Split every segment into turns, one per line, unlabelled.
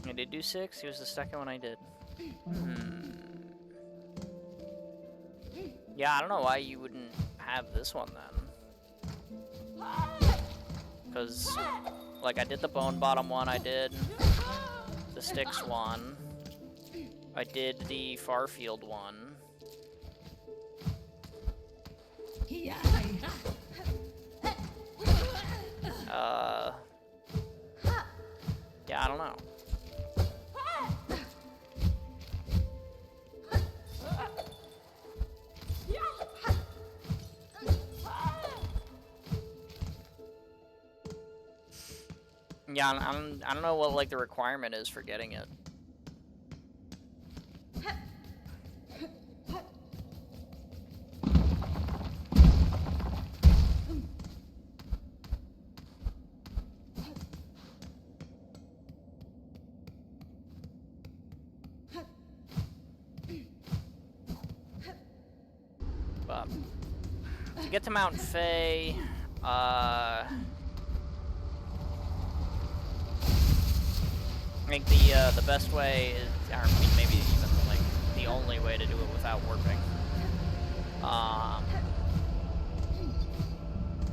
I did do 6. He was the second one I did. Yeah, I don't know why you wouldn't have this one then. Because, like, I did the bone bottom one, I did the sticks one, I did the far field one. Yeah, I don't know. Yeah, I don't know what, like, the requirement is for getting it. But to get to Mount Faye, I think the best way is, or I mean, maybe even like the only way to do it without warping,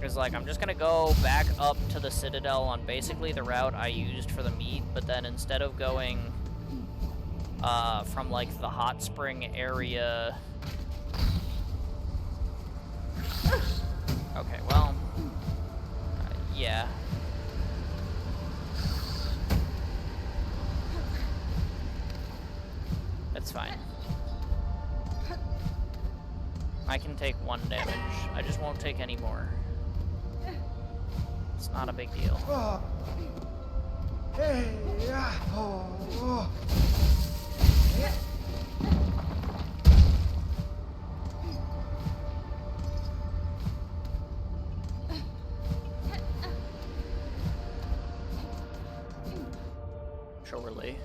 is like I'm just gonna go back up to the Citadel on basically the route I used for the meet, but then instead of going from like the hot spring area. Okay, well, yeah. That's fine. I can take 1 damage. I just won't take any more. It's not a big deal. Surely.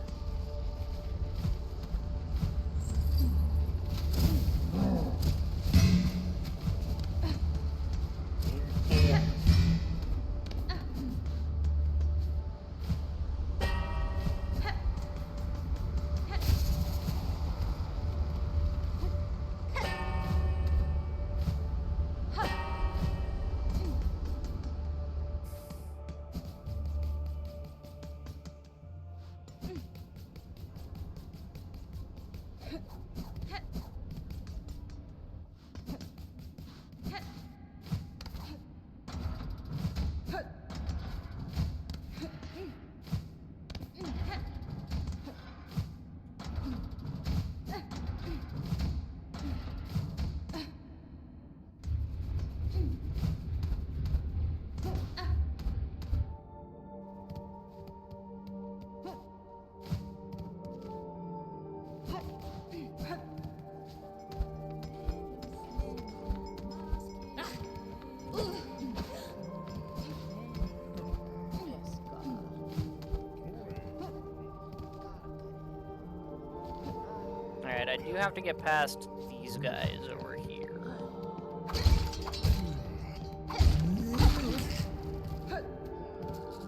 Alright, I do have to get past these guys over here.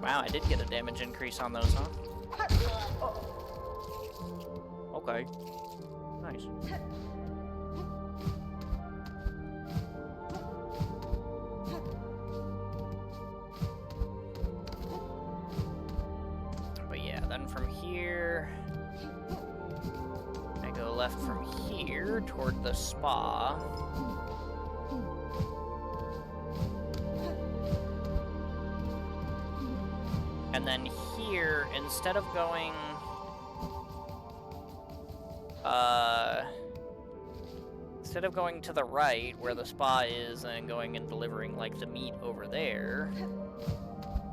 Wow, I did get a damage increase on those, huh? Okay. Nice. But yeah, then from here... left from here toward the spa. And then here, instead of going to the right where the spa is and going and delivering like the meat over there,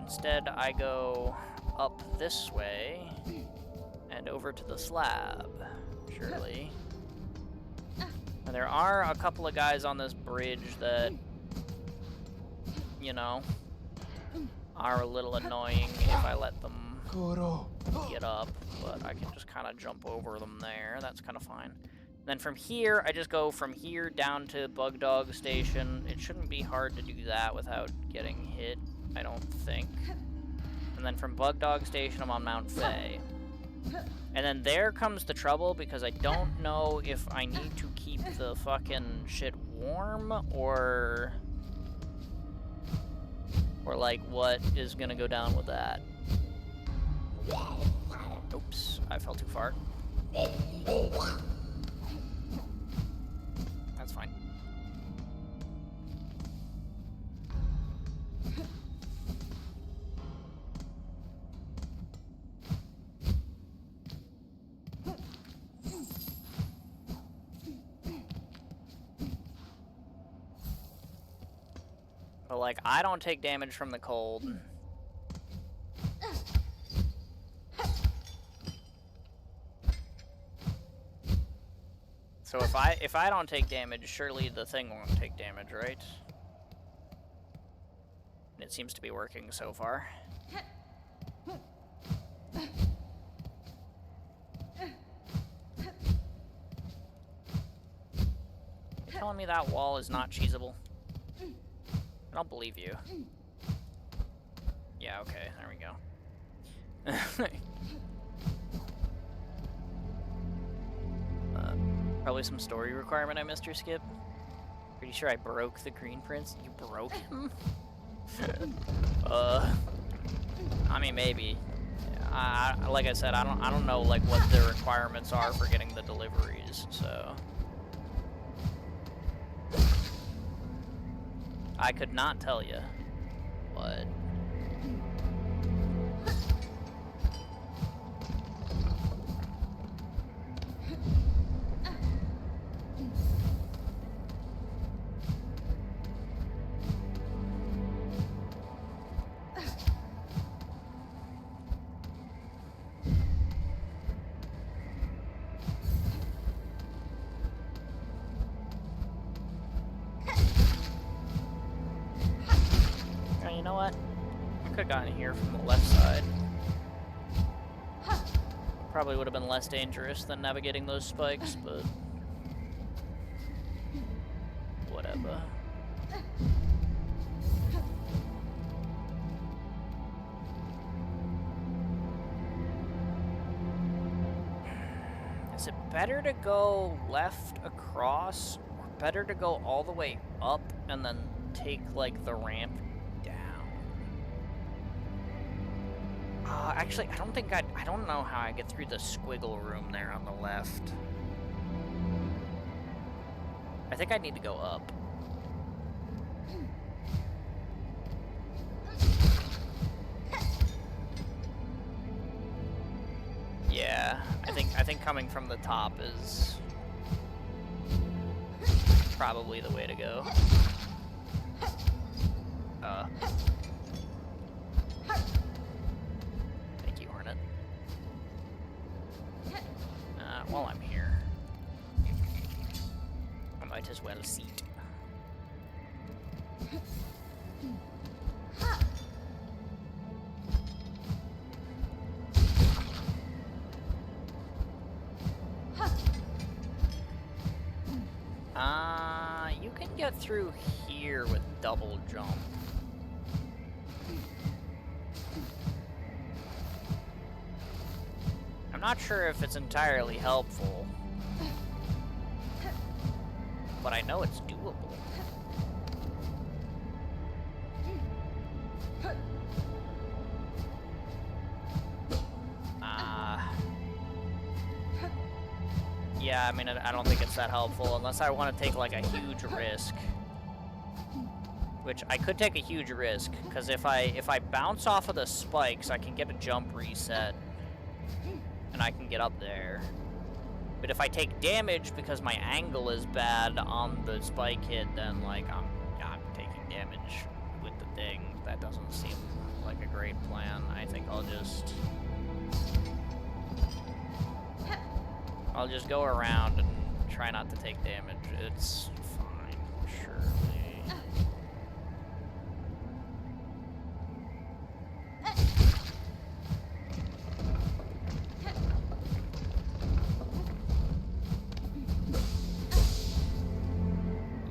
instead I go up this way and over to the slab. Surely. And there are a couple of guys on this bridge that, you know, are a little annoying if I let them get up, but I can just kind of jump over them there. That's kind of fine. Then from here, I just go from here down to Bug Dog Station. It shouldn't be hard to do that without getting hit, I don't think. And then from Bug Dog Station, I'm on Mount Faye. And then there comes the trouble, because I don't know if I need to keep the fucking shit warm, or like, what is gonna go down with that. Oops, I fell too far. That's fine. But, like, I don't take damage from the cold. So if I don't take damage, surely the thing won't take damage, right? And it seems to be working so far. You're telling me that wall is not cheesable? I don't believe you. Yeah, okay, there we go. Probably some story requirement I missed, or Skip. Pretty sure I broke the Green Prince. You broke him? I mean, maybe. Like I said, I don't know like what the requirements are for getting the deliveries, so I could not tell you. But you know what? I could have gotten here from the left side. Probably would have been less dangerous than navigating those spikes, but whatever. Is it better to go left across, or better to go all the way up and then take like the ramp down? Actually, I don't know how I get through the squiggle room there on the left. I think I need to go up. Yeah, I think coming from the top is probably the way to go. Thank you, Hornet. While I'm here, I might as well seat. You can get through here with double jump. I'm not sure if it's entirely helpful, but I know it's doable. Yeah, I mean, I don't think it's that helpful unless I want to take like a huge risk. Which I could take a huge risk, because if I bounce off of the spikes, I can get a jump reset, and I can get up there. But if I take damage because my angle is bad on the spike hit, then like I'm taking damage with the thing. That doesn't seem like a great plan. I think I'll just go around and try not to take damage. It's fine, surely.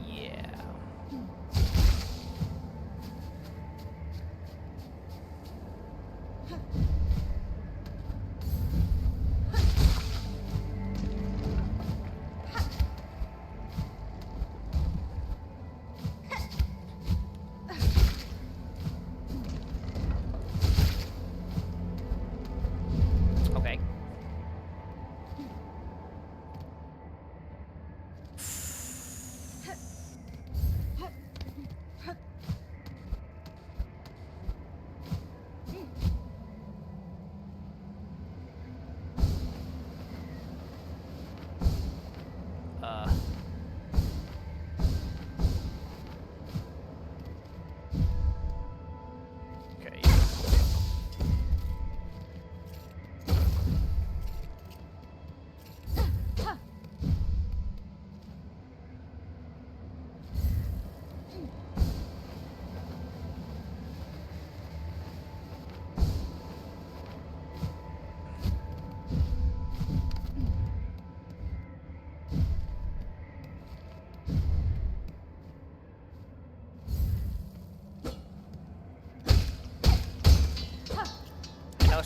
Yeah.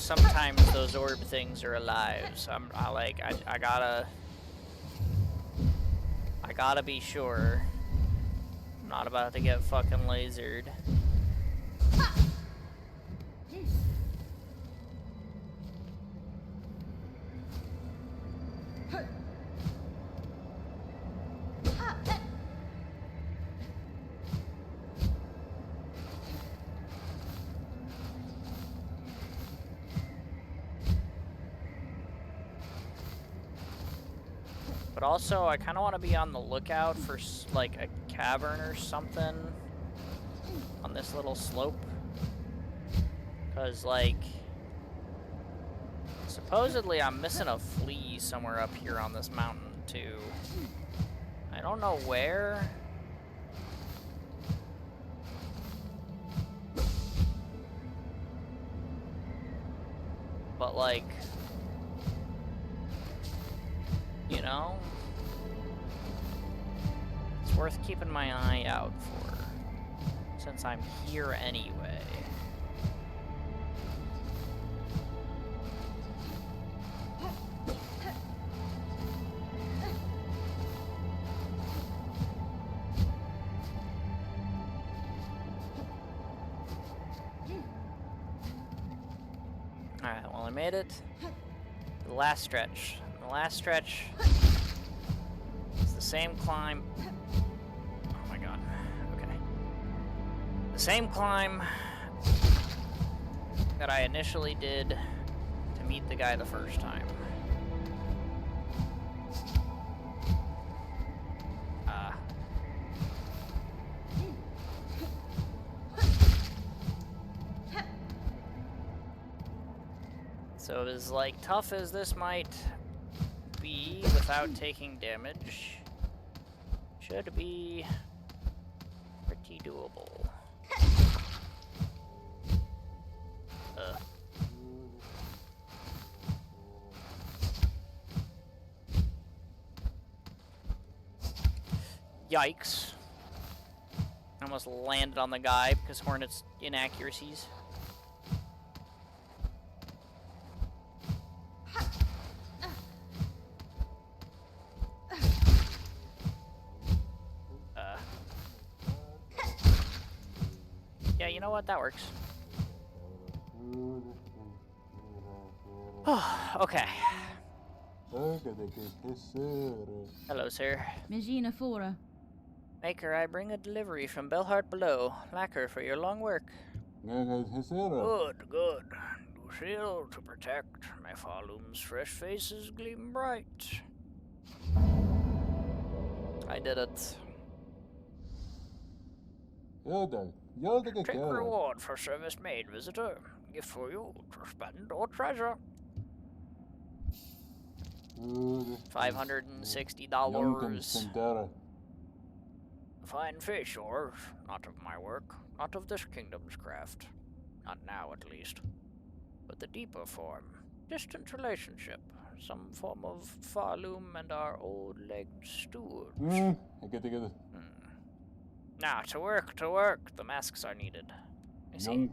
sometimes those orb things are alive, so I gotta be sure. I'm not about to get fucking lasered. But also, I kind of want to be on the lookout for, like, a cavern or something on this little slope. Because, like, supposedly I'm missing a flea somewhere up here on this mountain, too. I don't know where. But, like, you know, it's worth keeping my eye out for, since I'm here anyway. Alright, well, I made it. The last stretch. The last stretch is the same climb. Oh my god. Okay. The same climb that I initially did to meet the guy the first time. So as, like, tough as this might be without taking damage, should be pretty doable. Yikes. I almost landed on the guy because Hornet's inaccuracies. Yeah, you know what? That works. Okay. Hello, sir.
Magina Fora.
Maker, I bring a delivery from Belhart below. Lacquer for your long work. Good, good. Do seal to protect. My Falum's fresh faces gleam bright. I did it. Take reward for service made, visitor. Gift for you to spend or treasure. $560. Fine fish, yours. Not of my work. Not of this kingdom's craft. Not now, at least. But the deeper form. Distant relationship. Some form of Falum and our old-legged steward. Now, to work, to work. The masks are needed. I see.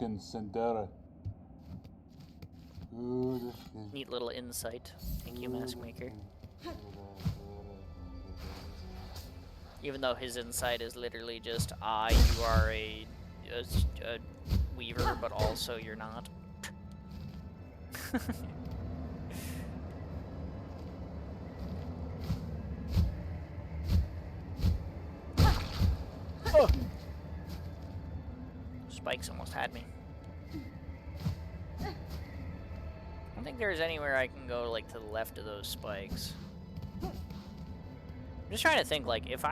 Neat little insight. Thank you, Mask Maker. Even though his insight is literally just, you are a weaver, but also you're not. Oh. Spikes almost had me. I don't think there's anywhere I can go, like, to the left of those spikes. I'm just trying to think, like, like,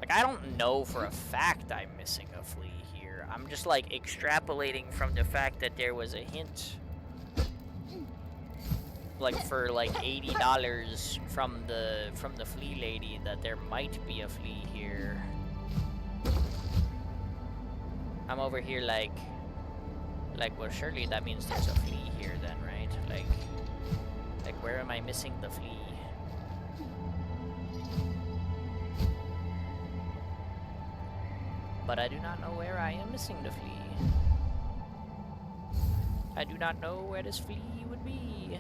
I don't know for a fact I'm missing a flea here. I'm just, like, extrapolating from the fact that there was a hint, like, for, like, $80 from the flea lady that there might be a flea here. I'm over here, like, well, surely that means there's a flea here then, right? Like, where am I missing the flea? But I do not know where I am missing the flea. I do not know where this flea would be.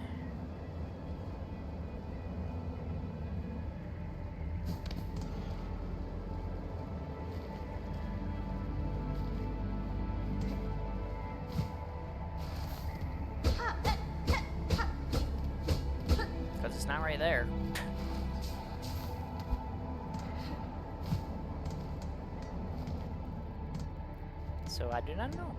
Because it's not right there. So I do not know.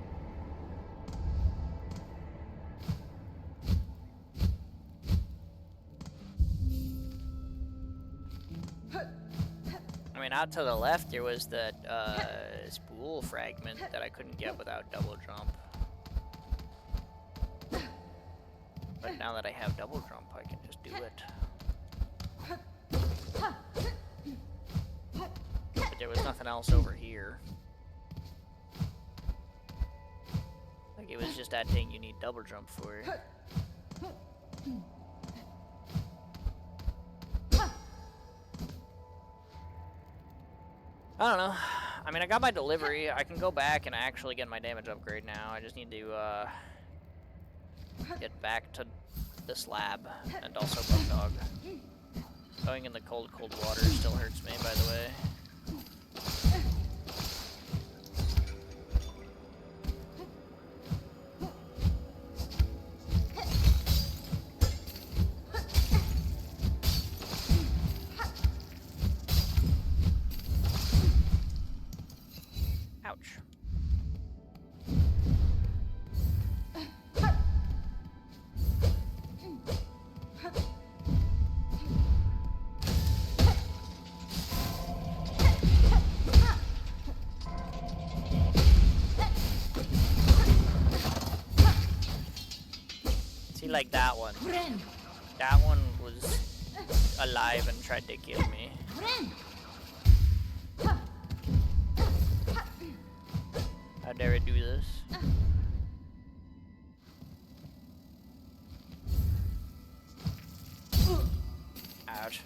I mean, out to the left there was that spool fragment that I couldn't get without double jump. But now that I have double jump, I can just do it. But there was nothing else over here. Like, it was just that thing you need double jump for. I don't know. I mean, I got my delivery. I can go back and actually get my damage upgrade now. I just need to, get back to this lab and also Bug Dog. Going in the cold water still hurts me, by the way. Ouch. See, like that one. That one was alive and tried to kill me. How dare it do this? Ouch.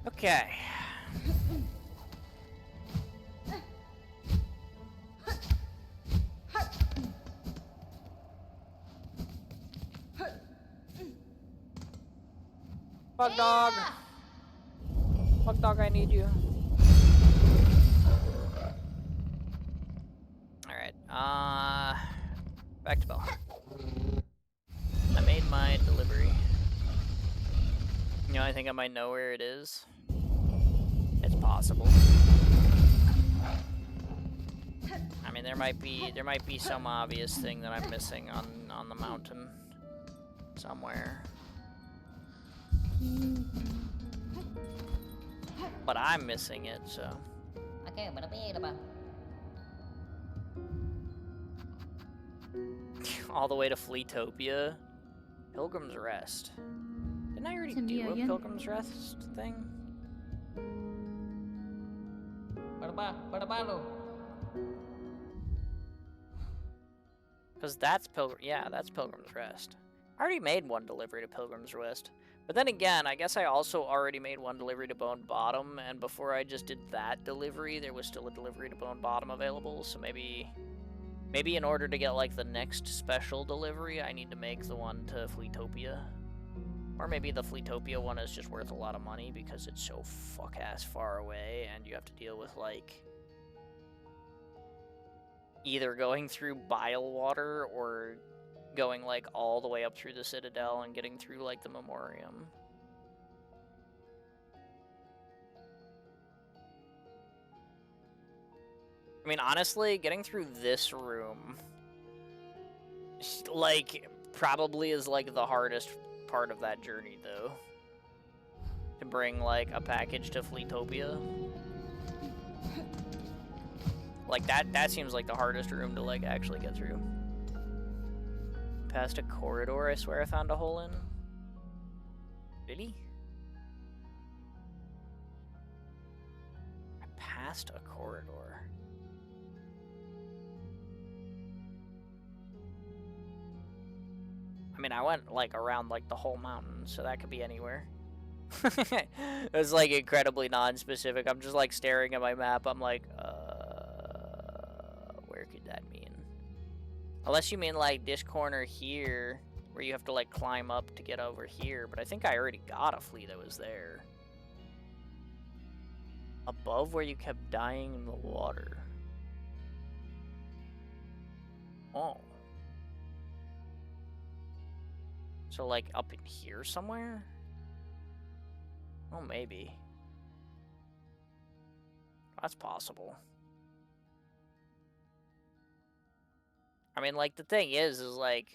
Okay. Bug Dog! Bug Dog, I need you. Alright, back to Bell. I made my delivery. You know, I think I might know where it is. It's possible. I mean, there might be some obvious thing that I'm missing on the mountain somewhere. But I'm missing it, so. All the way to Fleetopia. Pilgrim's Rest. Didn't I already do a Pilgrim's Rest thing? Because that's that's Pilgrim's Rest. I already made one delivery to Pilgrim's Rest. But then again, I guess I also already made one delivery to Bone Bottom, and before I just did that delivery, there was still a delivery to Bone Bottom available, so maybe in order to get, like, the next special delivery, I need to make the one to Fleetopia. Or maybe the Fleetopia one is just worth a lot of money because it's so fuck-ass far away, and you have to deal with, like, either going through bile water or going, like, all the way up through the Citadel and getting through, like, the Memoriam. I mean, honestly, getting through this room, like, probably is, like, the hardest part of that journey, though. To bring, like, a package to Fleetopia. Like, that seems like the hardest room to, like, actually get through. Past a corridor, I swear I found a hole in. Really? I passed a corridor. I mean, mean, I went, like, around, like, the whole mountain, so that could be anywhere. It's, like, incredibly non-specific. I'm just, like, staring at my map. I'm like, where could that mean? Unless you mean, like, this corner here, where you have to, like, climb up to get over here. But I think I already got a flea that was there. Above where you kept dying in the water. Oh. So, like, up in here somewhere? Oh, maybe. That's possible. I mean, like, the thing is like...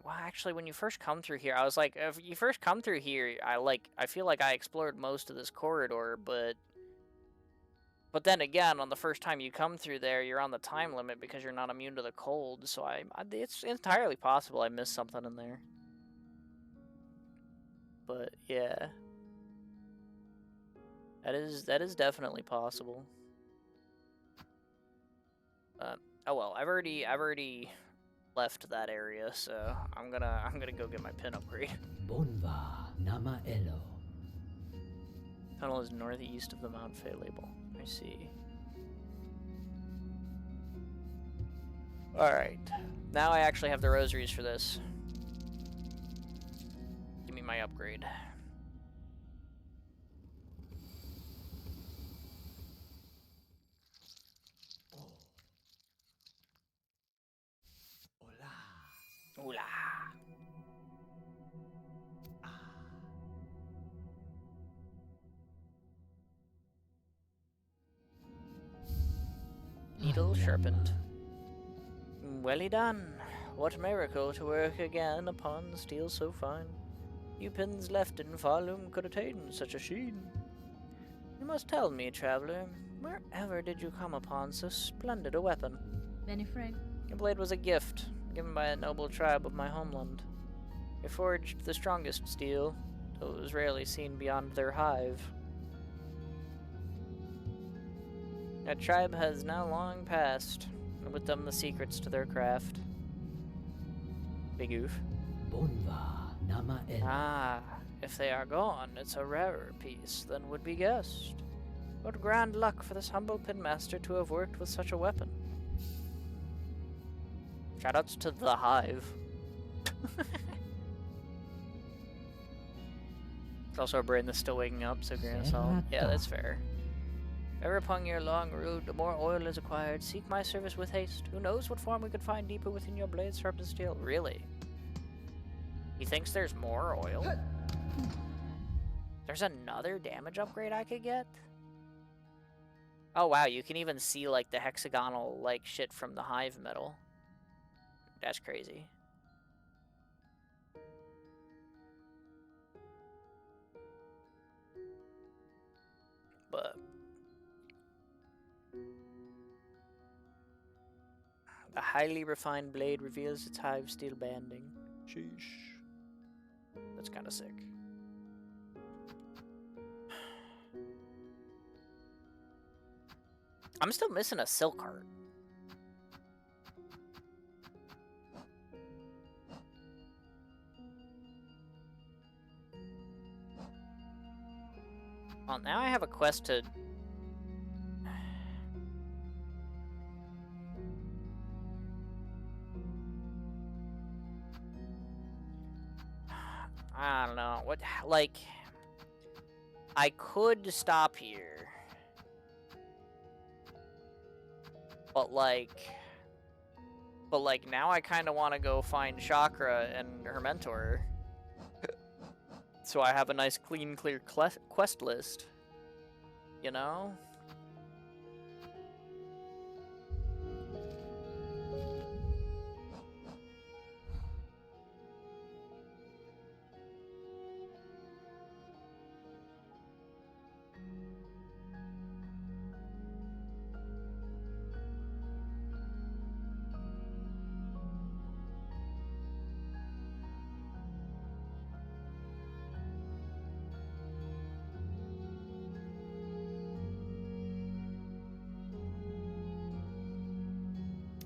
well, actually, when you first come through here, I was like, if you first come through here, I feel like I explored most of this corridor, but then again, on the first time you come through there, you're on the time limit because you're not immune to the cold, so it's entirely possible I missed something in there. But, yeah. That is definitely possible. Oh well, I've already left that area, so I'm gonna go get my pin upgrade.
Bonva Nama Elo.
Tunnel is northeast of the Mount Fay label. I see. Alright. Now I actually have the rosaries for this. Give me my upgrade. Hola. Needle sharpened. Welly done. What miracle to work again upon steel so fine. Few pins left in Farloom could attain such a sheen. You must tell me, traveler, wherever did you come upon so splendid a weapon?
Benifreg.
Your blade was a gift, given by a noble tribe of my homeland. They forged the strongest steel, though it was rarely seen beyond their hive. That tribe has now long passed, and with them the secrets to their craft. Big oof.
Bonva Nama Elo.
Ah, if they are gone, it's a rarer piece than would be guessed. What grand luck for this humble pinmaster to have worked with such a weapon. Shoutouts to the Hive. It's also a brain that's still waking up, so grain of salt. Yeah, that's fair. Ever upon your long road, the more oil is acquired. Seek my service with haste. Who knows what form we could find deeper within your blade sharpened steel? Really? He thinks there's more oil? There's another damage upgrade I could get? Oh wow, you can even see like the hexagonal like shit from the hive metal. That's crazy. But the highly refined blade reveals its hive steel banding. Sheesh. That's kind of sick. I'm still missing a silk heart. Well, now I have a quest to... I don't know. What, like... I could stop here. But, like... now I kind of want to go find Chakra and her mentor. So I have a nice, clean, clear quest list. You know?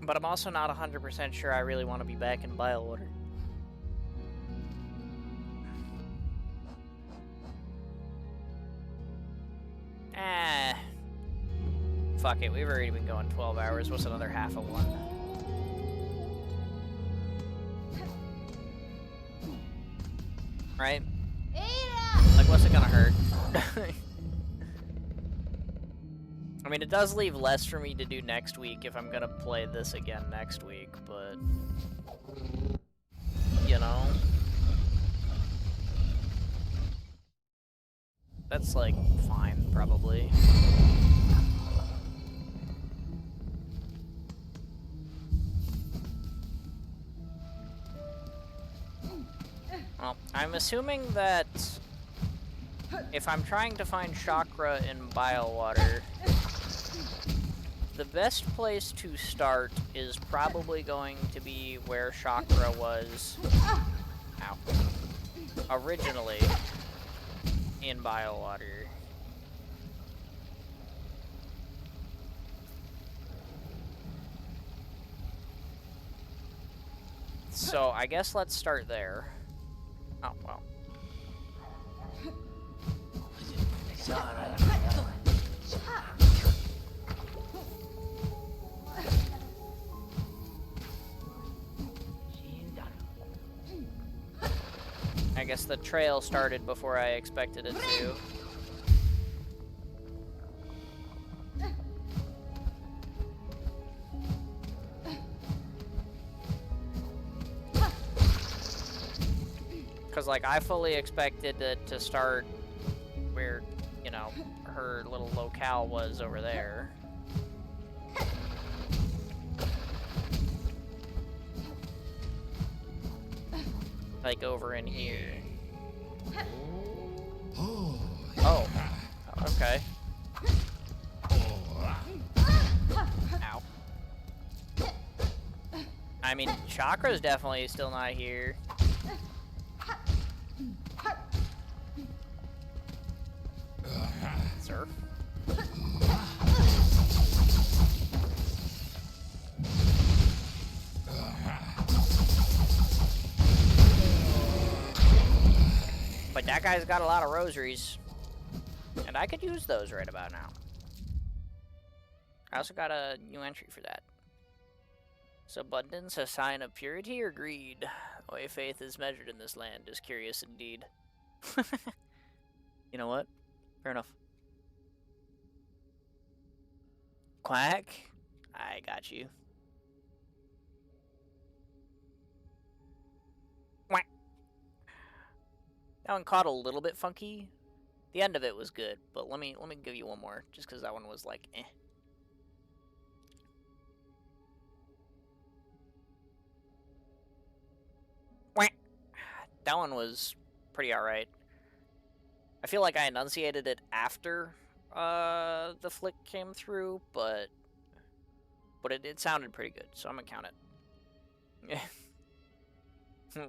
But I'm also not 100% sure I really want to be back in Bilewater. Fuck it, we've already been going 12 hours. What's another half of one? Right? Like, what's it gonna hurt? I mean, it does leave less for me to do next week if I'm gonna play this again next week, but... You know? That's, like, fine, probably. Well, I'm assuming that if I'm trying to find chakra in Biowater, the best place to start is probably going to be where chakra was, ow, originally in Biowater. So I guess let's start there. Oh, well. I guess the trail started before I expected it to. Because, like, I fully expected it to start where, you know, her little locale was over there. Like, over in here. Oh. Okay. Ow. I mean, Chakra's definitely still not here. Sir. But that guy's got a lot of rosaries. And I could use those right about now. I also got a new entry for that. Is abundance a sign of purity or greed? The way faith is measured in this land is curious indeed. You know what? Fair enough. Quack? I got you. Quack. That one caught a little bit funky. The end of it was good, but let me give you one more, just because that one was like, eh. Quack. That one was pretty alright. I feel like I enunciated it after the flick came through, but it sounded pretty good, so I'm gonna count it.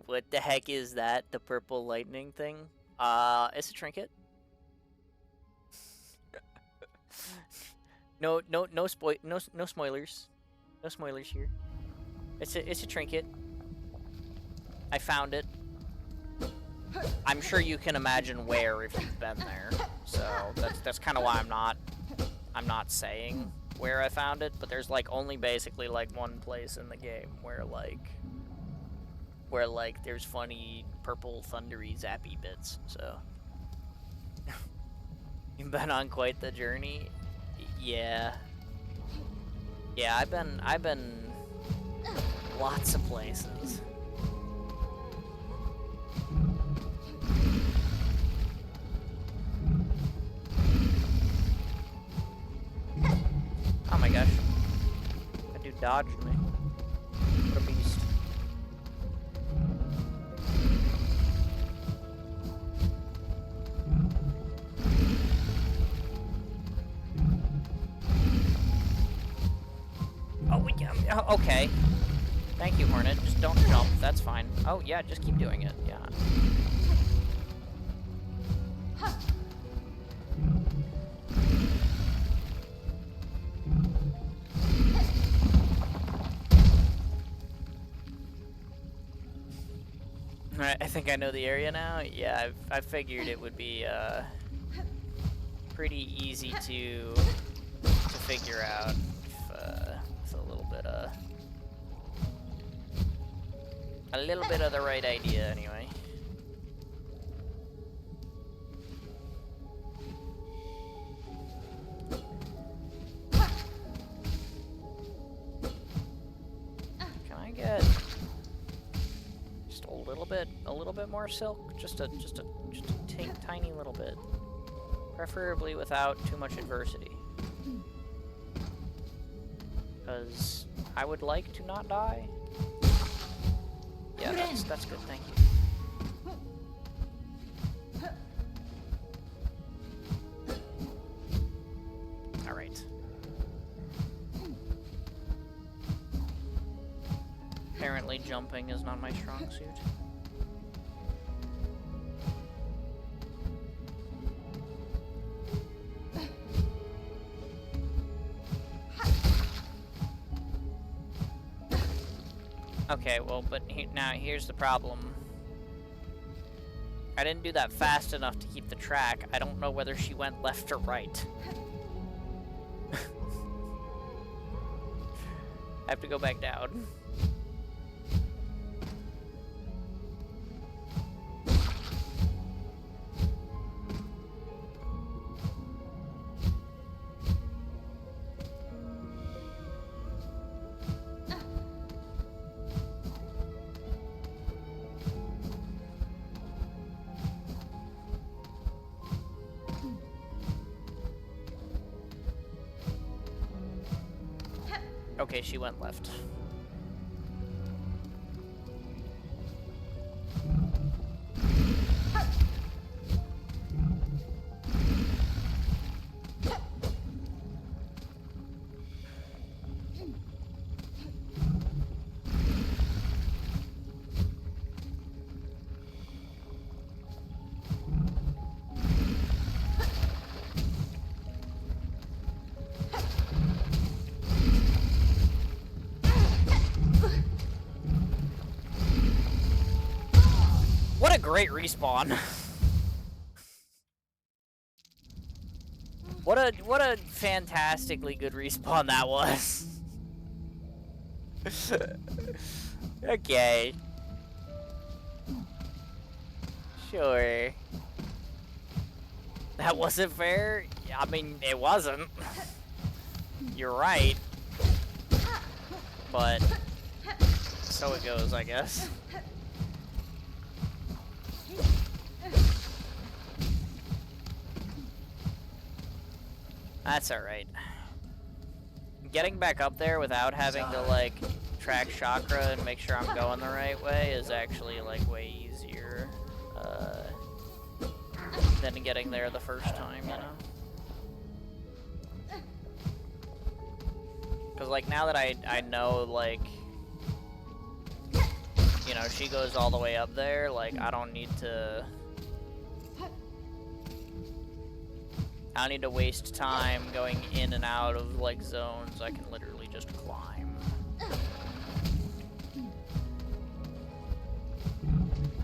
What the heck is that? The purple lightning thing? It's a trinket. No spoilers. No spoilers here. It's a trinket. I found it. I'm sure you can imagine where if you've been there. So that's kind of why I'm not saying where I found it, but there's like only basically like one place in the game where there's funny purple thundery zappy bits. So you've been on quite the journey. Yeah. Yeah, I've been lots of places. Oh my gosh. That dude dodged me. What a beast. Oh, okay. Thank you, Hornet. Just don't jump. That's fine. Oh, yeah, just keep doing it. Yeah. Alright, I think I know the area now. Yeah, I figured it would be pretty easy to to figure out if a little bit of the right idea anyway. Can I get just a little bit more silk? Just a tiny little bit. Preferably without too much adversity. Because I would like to not die. Yeah, that's good, thank you. Alright. Apparently jumping is not my strong suit. Okay, well, but now here's the problem. I didn't do that fast enough to keep the track. I don't know whether she went left or right. I have to go back down. Okay, she went left. What a great respawn. What a fantastically good respawn that was. Okay. Sure. That wasn't fair? I mean, it wasn't. You're right. But so it goes, I guess. That's alright. Getting back up there without having to, like, track chakra and make sure I'm going the right way is actually, like, way easier than getting there the first time, you know? Because, like, now that I know, like, you know, she goes all the way up there, like, I don't need to waste time going in and out of, like, zones. I can literally just climb.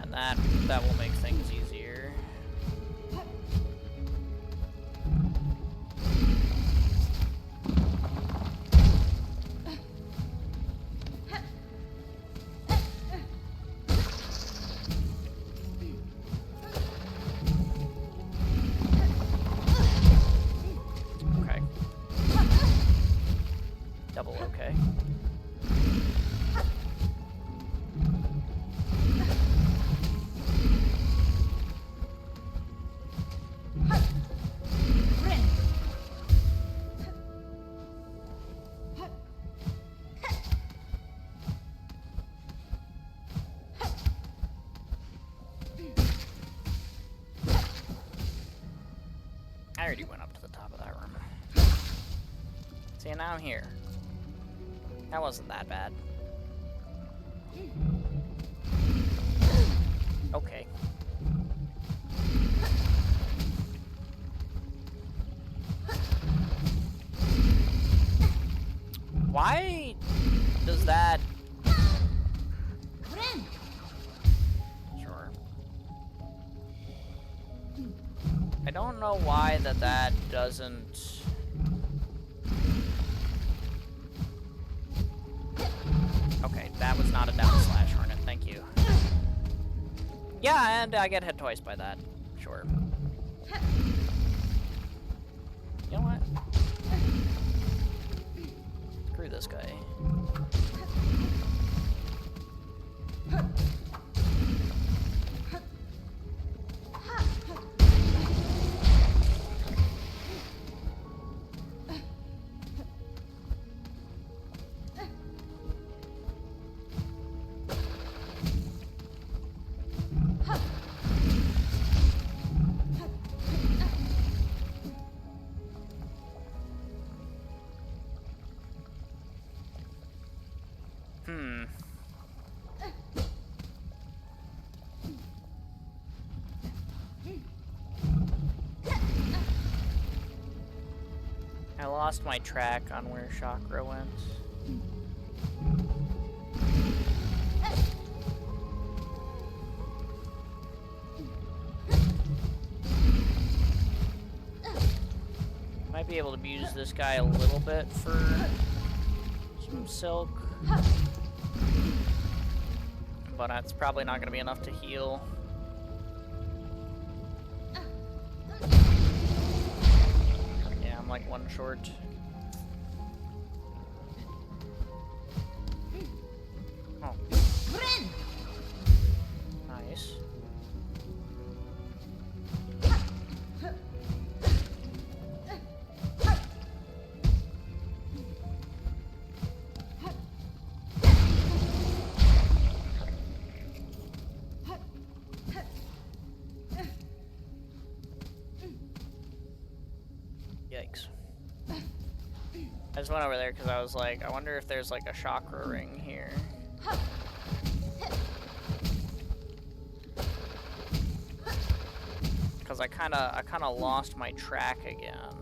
And that will make things easier. Okay. I already went up to the top of that room. See, now I'm here. That wasn't that bad. Okay. Why does that... Sure. I don't know why that doesn't Okay, that was not a down slash hornet, thank you. Yeah, and I get hit twice by that. Sure. You know what? Screw this guy. I lost my track on where Chakra went. Might be able to use this guy a little bit for some silk. But it's probably not going to be enough to heal. Yeah, I'm like one short. Oh. Nice. Yikes. I just went over there because I was like, I wonder if there's like a chakra ring here. Because I kind of lost my track again.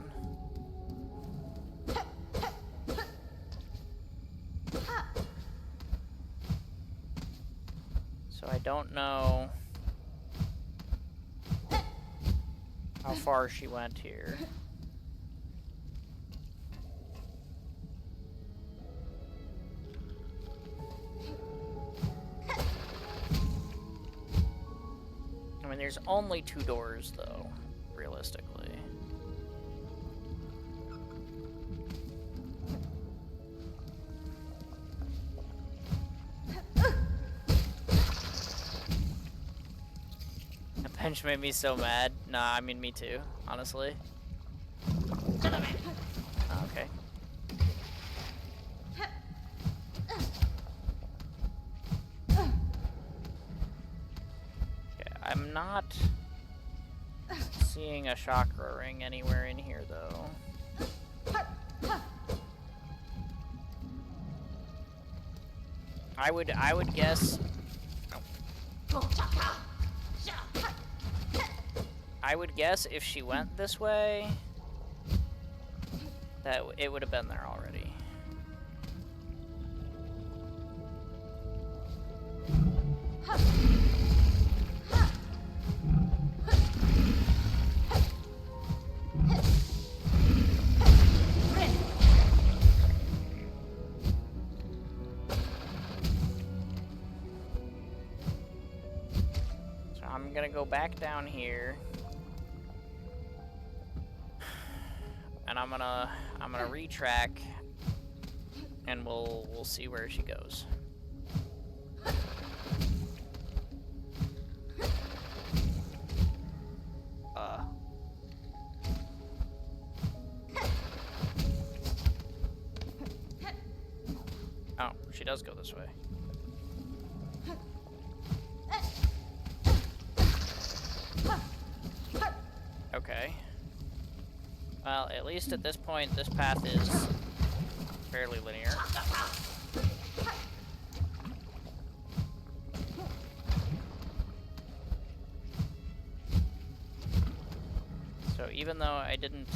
So I don't know how far she went here. I mean, there's only 2 doors, though, realistically. That bench made me so mad. Nah, I mean, me too, honestly. Okay. I'm not seeing a chakra ring anywhere in here, though. I would guess. I would guess if she went this way, that it would have been there already. I'm gonna go back down here, and I'm gonna retrack, and we'll see where she goes. Oh, she does go this way. Okay. Well, at least at this point, this path is fairly linear. So even though I didn't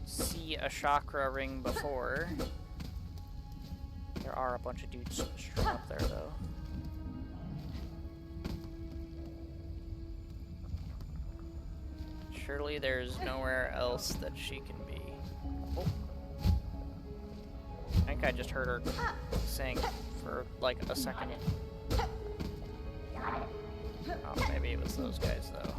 see a chakra ring before, there are a bunch of dudes strung up there, though. Surely there's nowhere else that she can be. Oh. think I just heard her sing for like a second. Oh, maybe it was those guys though.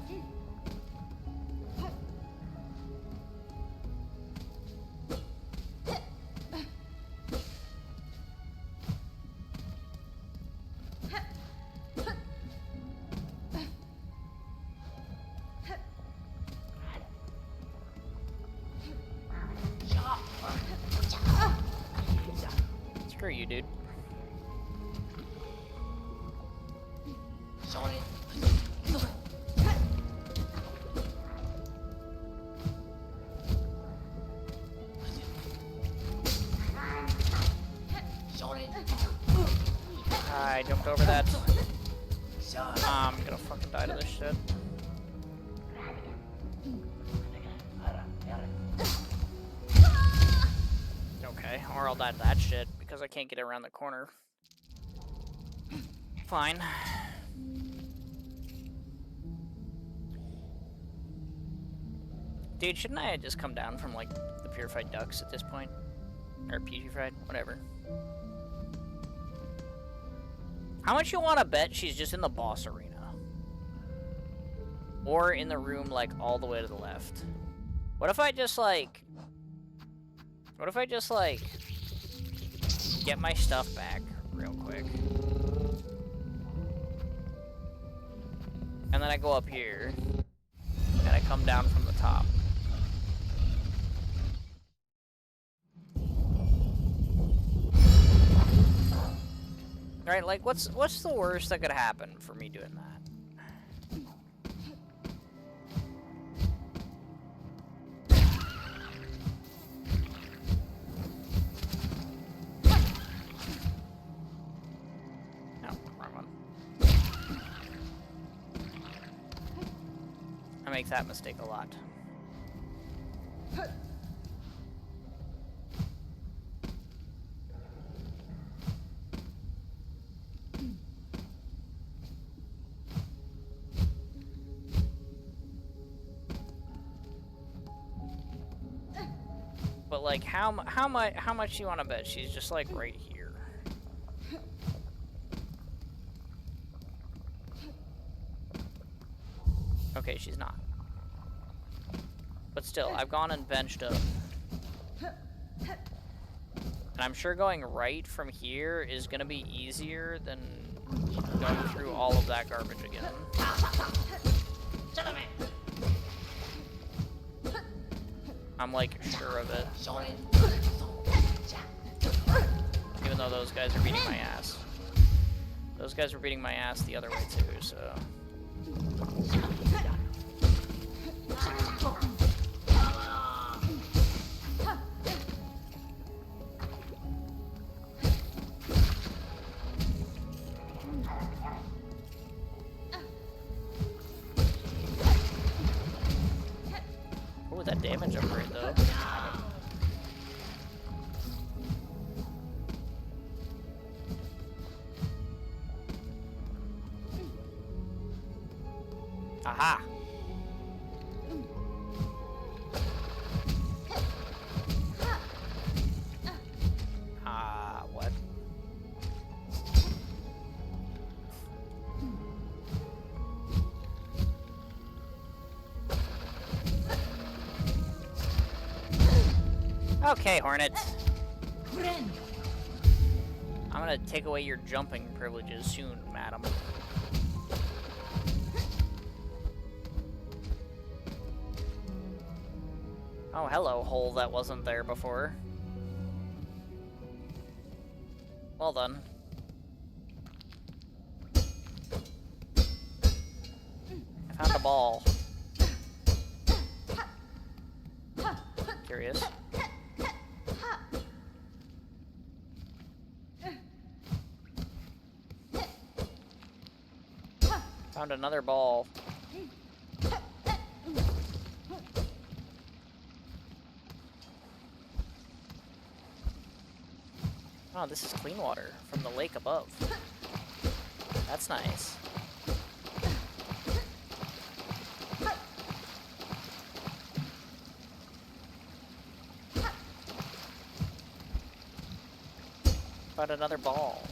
Screw you, dude. I jumped over that. I'm gonna fucking die to this shit. Okay, or I'll die to that shit because I can't get around the corner. Fine. Dude, shouldn't I just come down from, like, the purified ducks at this point? Or putrefied? Whatever. How much you want to bet she's just in the boss arena? Or in the room, like, all the way to the left? What if I just, like... What if I just, like... get my stuff back real quick? And then I go up here. And I come down from the top. Right, like, what's the worst that could happen for me doing that? No, wrong one. I make that mistake a lot. But like, how much you want to bet she's just like right here? Okay, she's not. But still, I've gone and benched up. And I'm sure going right from here is gonna be easier than going through all of that garbage again. I'm like sure of it. Even though those guys are beating my ass. Those guys were beating my ass the other way too, so. Ooh, that damage upgrade though. Aha! What? Okay, Hornet. I'm gonna take away your jumping privileges soon, madam. Oh, hello, hole that wasn't there before. Well done. I found a ball. Curious. Found another ball. Oh, this is clean water from the lake above. That's nice. Found another ball.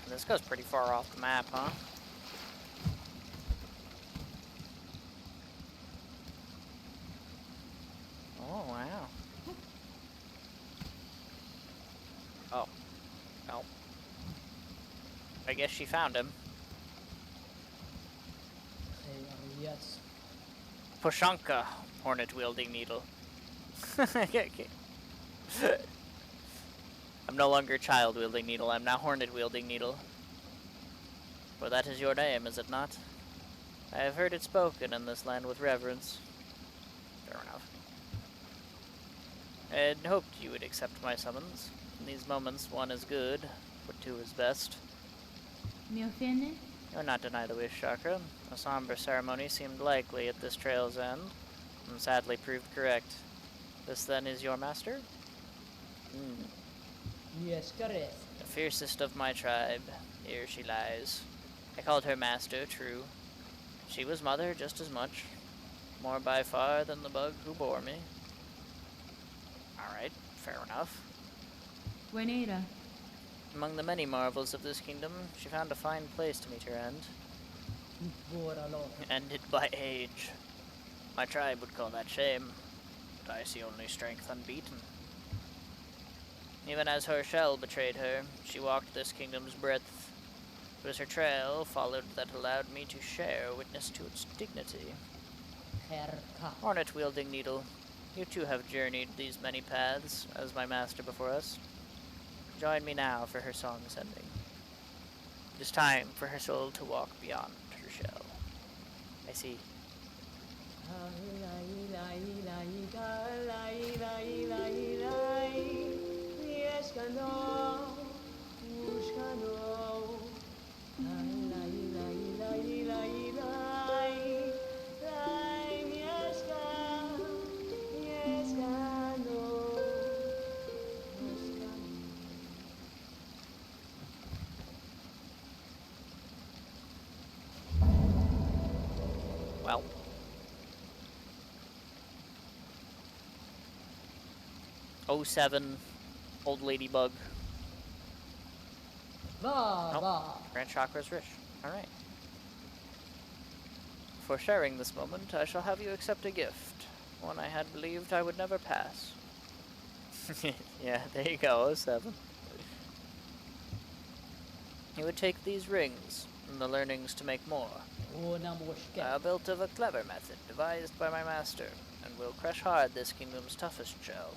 This goes pretty far off the map, huh? Oh, wow. Oh. Oh. I guess she found him.
Yes.
Poshanka, hornet-wielding needle. I'm no longer child-wielding needle, I'm now hornet-wielding needle. For that is your name, is it not? I have heard it spoken in this land with reverence. Fair enough. I had hoped you would accept my summons. In these moments, one is good, but two is best.
Me ofende?
You'll not deny the wish, Chakra. A somber ceremony seemed likely at this trail's end, and sadly proved correct. This, then, is your master?
Yes, correct.
The fiercest of my tribe. Here she lies. I called her master, true. She was mother just as much. More by far than the bug who bore me. Alright, fair enough.
Buenera.
Among the many marvels of this kingdom, she found a fine place to meet her end. Ended by age. My tribe would call that shame, but I see only strength unbeaten. Even as her shell betrayed her, she walked this kingdom's breadth. It was her trail followed that allowed me to share witness to its dignity. Hornet-wielding needle, you too have journeyed these many paths, as my master before us. Join me now for her song's ending. It is time for her soul to walk beyond her shell. I see. Well. Oh, 07, old ladybug. Grant Chakra's rich. Alright. For sharing this moment, I shall have you accept a gift. One I had believed I would never pass. Yeah, there you go, oh, 07. You would take these rings, and the learnings to make more. Built of a clever method, devised by my master, and will crush hard this kingdom's toughest shell.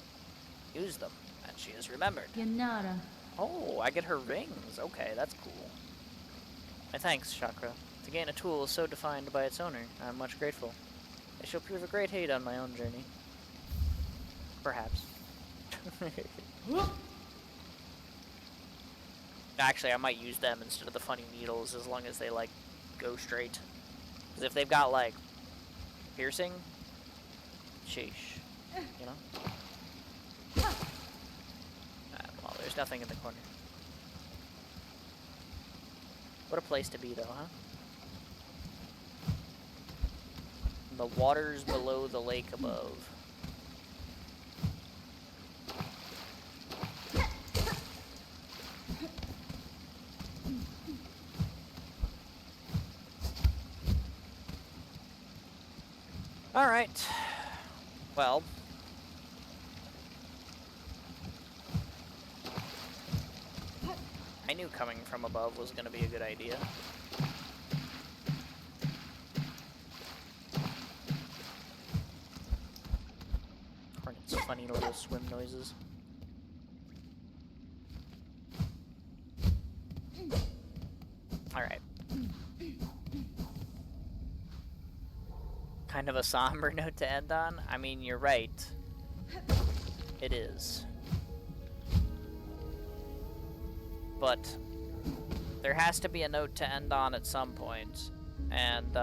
Use them, and she is remembered.
Yanara.
Oh, I get her rings. Okay, that's cool. My thanks, Chakra. To gain a tool so defined by its owner, I am much grateful. They shall prove a great aid on my own journey. Perhaps. Actually, I might use them instead of the funny needles as long as they, like, go straight. Because if they've got, like, piercing, sheesh. You know? Well, there's nothing in the corner. What a place to be, though, huh? The waters below the lake above. Alright. Well. I knew coming from above was going to be a good idea. Hornet's funny little swim noises. Alright. Kind of a somber note to end on? I mean, you're right. It is. But there has to be a note to end on at some point. And,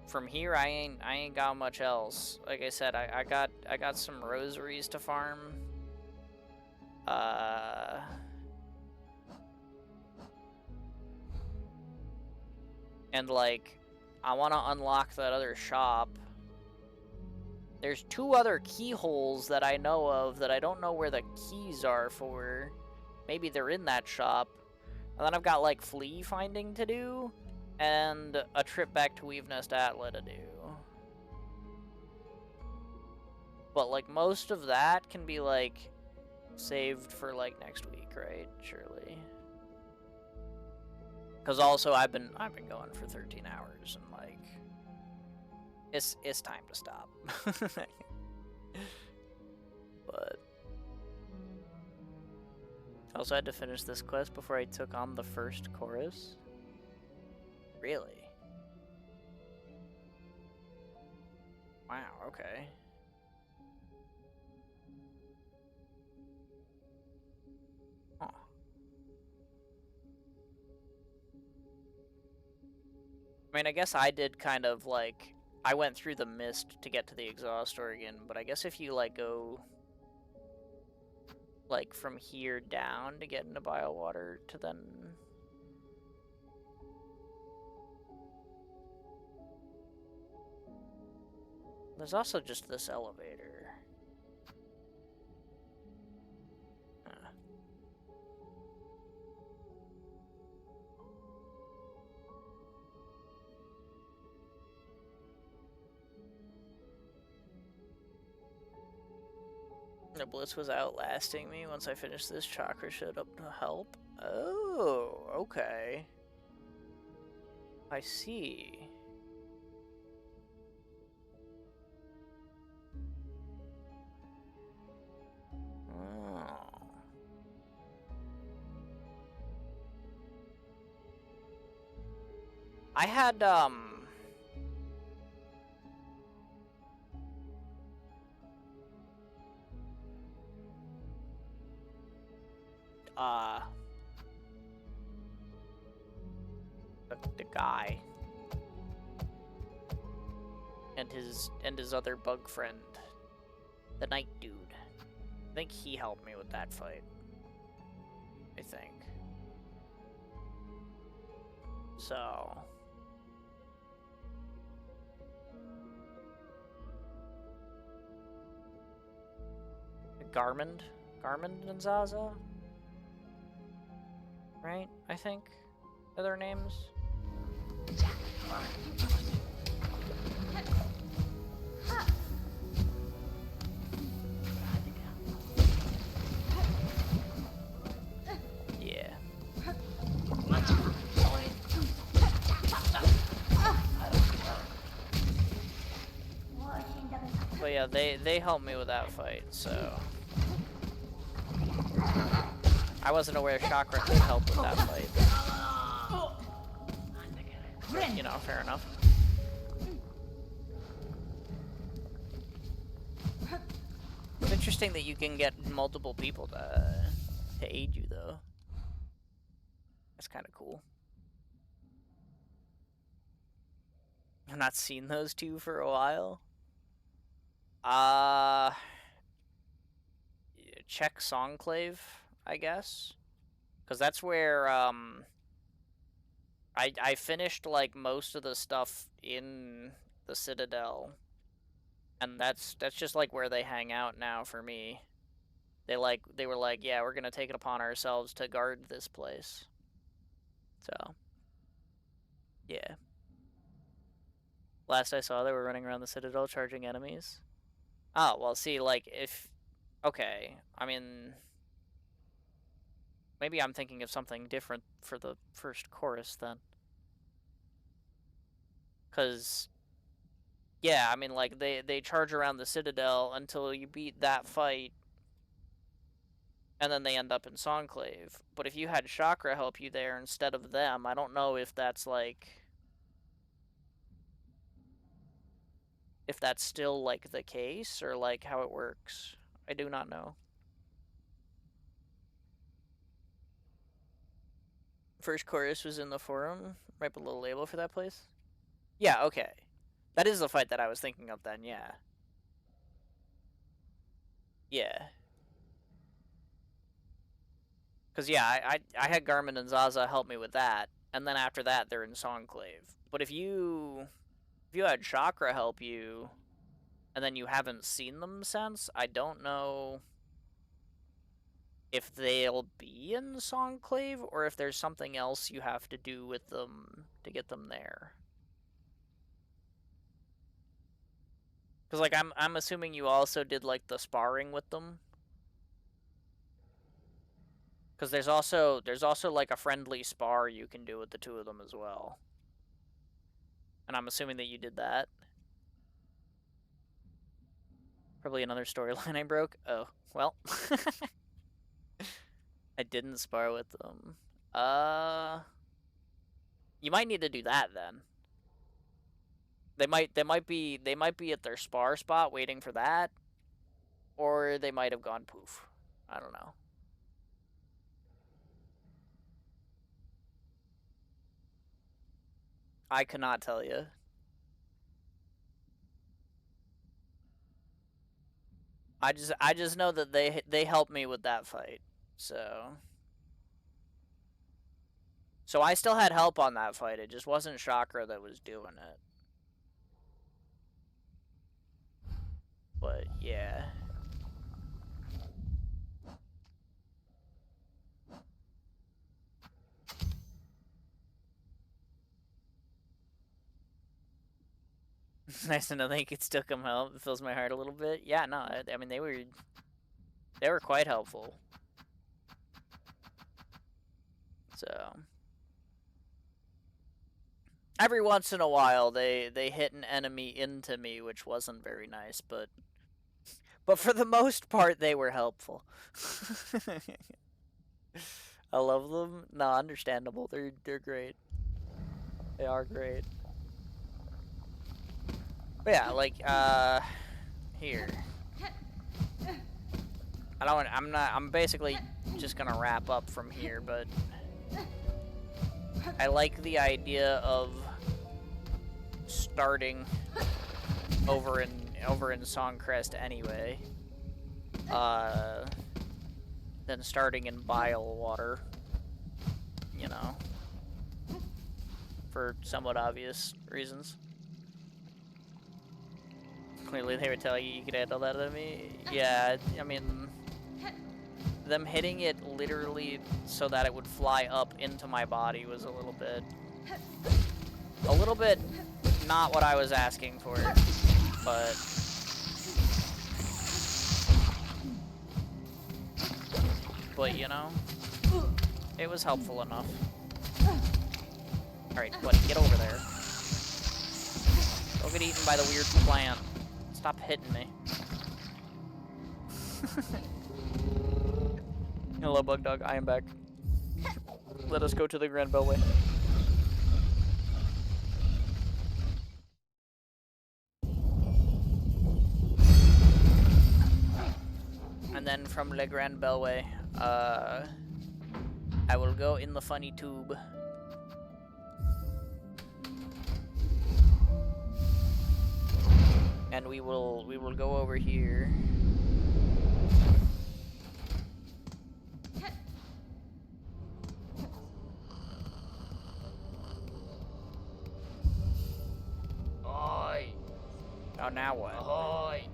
from here, I ain't got much else. Like I said, I got some rosaries to farm. And like, I want to unlock that other shop. There's 2 other keyholes that I know of that I don't know where the keys are for. Maybe they're in that shop. And then I've got, like, flea finding to do, and a trip back to Weavenest Atla to do. But, like, most of that can be, like, saved for, like, next week, right? Surely. Because also I've been going for 13 hours, and, like, it's time to stop. But I also had to finish this quest before I took on the first chorus. Really? Wow, okay. Huh. I mean, I guess I did kind of, like, I went through the mist to get to the exhaust organ, but I guess if you, like, go, like, from here down to get into Biowater to then... There's also just this elevator. Huh. The Blitz was outlasting me. Once I finished this, Chakra showed up to help. Oh, okay. I see. Oh. I had, the guy and his other bug friend, the night dude. I think he helped me with that fight. I think. So Garmund and Zaza, right? I think are their names. Yeah. But yeah, they helped me with that fight, so I wasn't aware Chakra could help with that fight. But, you know, fair enough. It's interesting that you can get multiple people to aid you, though. That's kind of cool. I've not seen those two for a while. Check Songclave, I guess, because that's where I finished like most of the stuff in the Citadel, and that's just like where they hang out now for me. They were like, yeah, we're gonna take it upon ourselves to guard this place. So, yeah. Last I saw, they were running around the Citadel charging enemies. Oh, well, see, like, if... Okay, I mean... Maybe I'm thinking of something different for the first chorus, then. Because... Yeah, I mean, like, they charge around the Citadel until you beat that fight, and then they end up in Songclave. But if you had Chakra help you there instead of them, I don't know if that's, like... If that's still, like, the case, or, like, how it works. I do not know. First chorus was in the forum, right below the label for that place. Yeah, okay. That is the fight that I was thinking of then, yeah. Yeah. Because, yeah, I had Garmin and Zaza help me with that, and then after that, they're in Songclave. But if you had Chakra help you, and then you haven't seen them since, I don't know if they'll be in Songclave or if there's something else you have to do with them to get them there. Because like I'm assuming you also did like the sparring with them. Because there's also like a friendly spar you can do with the two of them as well. And I'm assuming that you did that. Probably another storyline I broke. Oh, well. I didn't spar with them. You might need to do that then. They might be at their spar spot waiting for that, or they might have gone poof. I don't know. I cannot tell you. I just know that they helped me with that fight. So I still had help on that fight. It just wasn't Chakra that was doing it. But yeah. It's nice to know they could still come help. It fills my heart a little bit. Yeah, no, I mean they were quite helpful. So every once in a while they hit an enemy into me, which wasn't very nice, but for the most part they were helpful. I love them. No, understandable. They're great. They are great. But yeah, like here. I'm basically just gonna wrap up from here, but I like the idea of starting over in Songcrest anyway. Than starting in Bilewater, you know, for somewhat obvious reasons. Clearly they were telling you could handle that to me. Yeah, I mean, them hitting it literally so that it would fly up into my body was a little bit not what I was asking for, but you know, it was helpful enough. Alright, buddy, get over there. Don't get eaten by the weird plant. Stop hitting me. Hello, Bug Dog. I am back. Let us go to the Grand Bellway. And then from Le Grand Bellway, I will go in the funny tube. And we will go over here.
Oi!
Oh, now what?
Oi!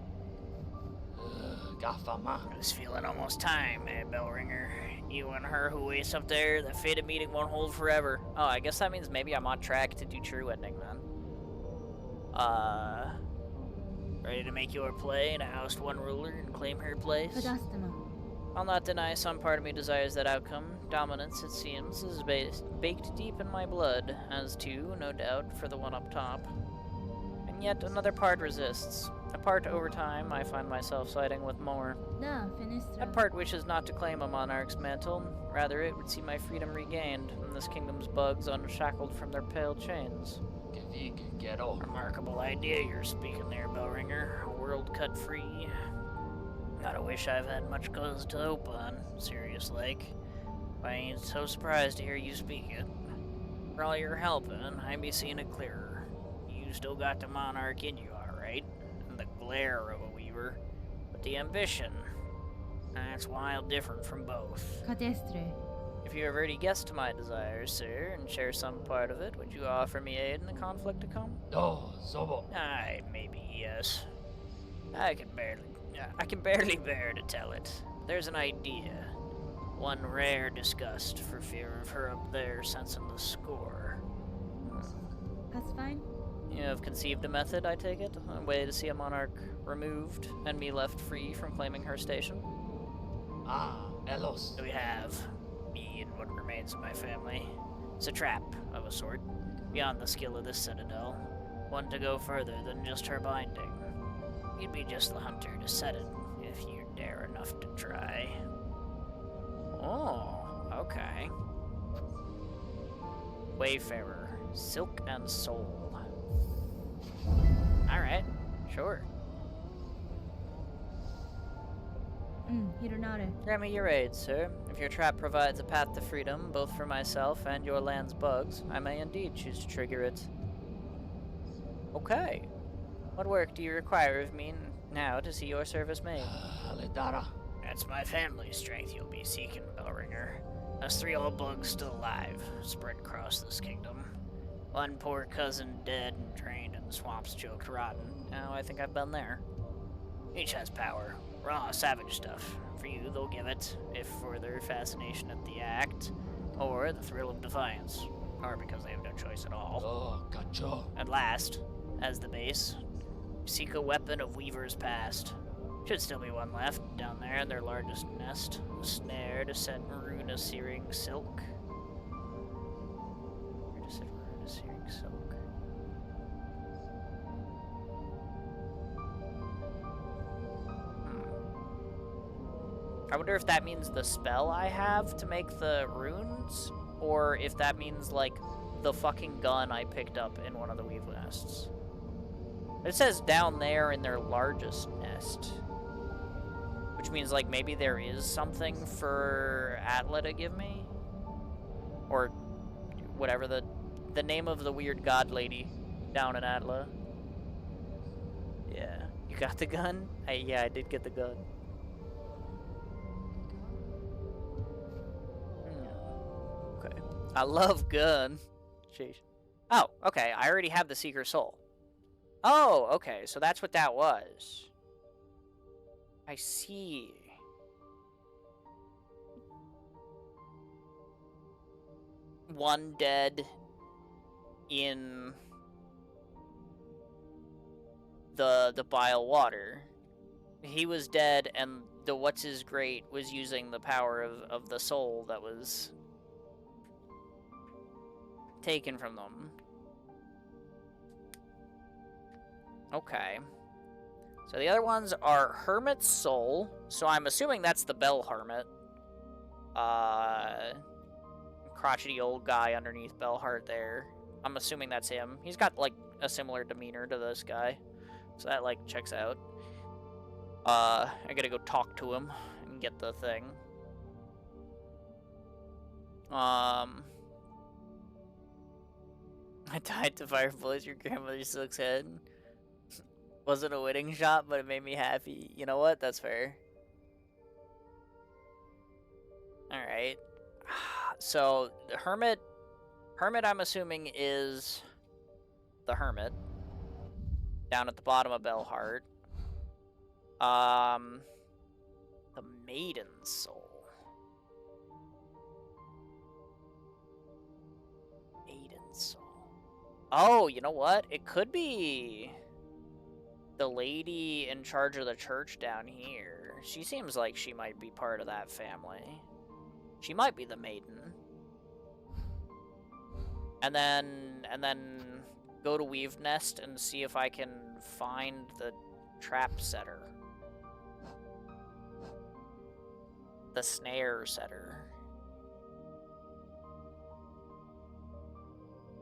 Gaffama.
I was feeling almost time, Bellringer. You and her who waits up there, the fated meeting won't hold forever. Oh, I guess that means maybe I'm on track to do True Ending then. Ready to make your play and oust one ruler and claim her place?
Padastama.
I'll not deny some part of me desires that outcome. Dominance, it seems, is baked deep in my blood, as too, no doubt, for the one up top. And yet another part resists. A part over time I find myself siding with more.
Da, Fenestra.
That part wishes not to claim a monarch's mantle. Rather, it would see my freedom regained, and this kingdom's bugs unshackled from their pale chains. Remarkable idea you're speaking there, Bellringer. A world cut free. Gotta wish I've had much cause to hope on, serious like. I ain't so surprised to hear you speak it. For all your helping, I be seeing it clearer. You still got the monarch in you, alright? And the glare of a weaver. But the ambition, that's wild different from both.
Cadestre.
If you have already guessed my desires, sir, and share some part of it, would you offer me aid in the conflict to come?
No, Zobo.
Aye, maybe yes. I can barely bear to tell it. There's an idea. One rare disgust for fear of her up there sensing the score.
That's fine.
You have conceived a method, I take it? A way to see a monarch removed and me left free from claiming her station?
Ah, Elos.
We have. Me and what remains of my family. It's a trap, of a sort, beyond the skill of this citadel. One to go further than just her binding. You'd be just the hunter to set it, if you dare enough to try. Oh, okay. Wayfarer, silk and soul. Alright, sure.
Hironare.
Grant me your aid, sir. If your trap provides a path to freedom, both for myself and your land's bugs, I may indeed choose to trigger it. Okay. What work do you require of me now to see your service made?
Aledara.
That's my family's strength you'll be seeking, Bellringer. Us 3 old bugs still alive, spread across this kingdom. One poor cousin dead and drained in the swamps choked rotten. Now I think I've been there. Each has power. Raw, savage stuff. For you, they'll give it, if for their fascination at the act, or the thrill of defiance, or because they have no choice at all.
Oh, cacho.
At last, as the base, seek a weapon of Weaver's past. Should still be one left, down there in their largest nest. A snare to set runa-searing silk. Where to set runa-searing silk? I wonder if that means the spell I have to make the runes, or if that means, like, the fucking gun I picked up in one of the weave nests. It says down there in their largest nest. Which means, like, maybe there is something for Atla to give me? Or whatever the name of the weird god lady down in Atla. Yeah. You got the gun? Yeah, I did get the gun. Okay. I love gun. Sheesh. Oh, okay. I already have the Seeker Soul. Oh, okay. So that's what that was. I see. One dead in the bile water. He was dead, and the what's-his-great was using the power of the soul that was taken from them. Okay. So the other ones are Hermit's Soul, so I'm assuming that's the Bell Hermit. Crotchety old guy underneath Bellheart there. I'm assuming that's him. He's got, like, a similar demeanor to this guy. So that, like, checks out. I gotta go talk to him and get the thing. I died to fire bullets your grandmother's silk's head. Wasn't a winning shot, but it made me happy. You know what? That's fair. Alright. So, the Hermit... Hermit, I'm assuming, is the Hermit. Down at the bottom of Bellheart. The Maiden's Soul. Maiden's Soul. Oh, you know what? It could be the lady in charge of the church down here. She seems like she might be part of that family. She might be the maiden. And then go to Weave Nest and see if I can find the trap setter. The snare setter.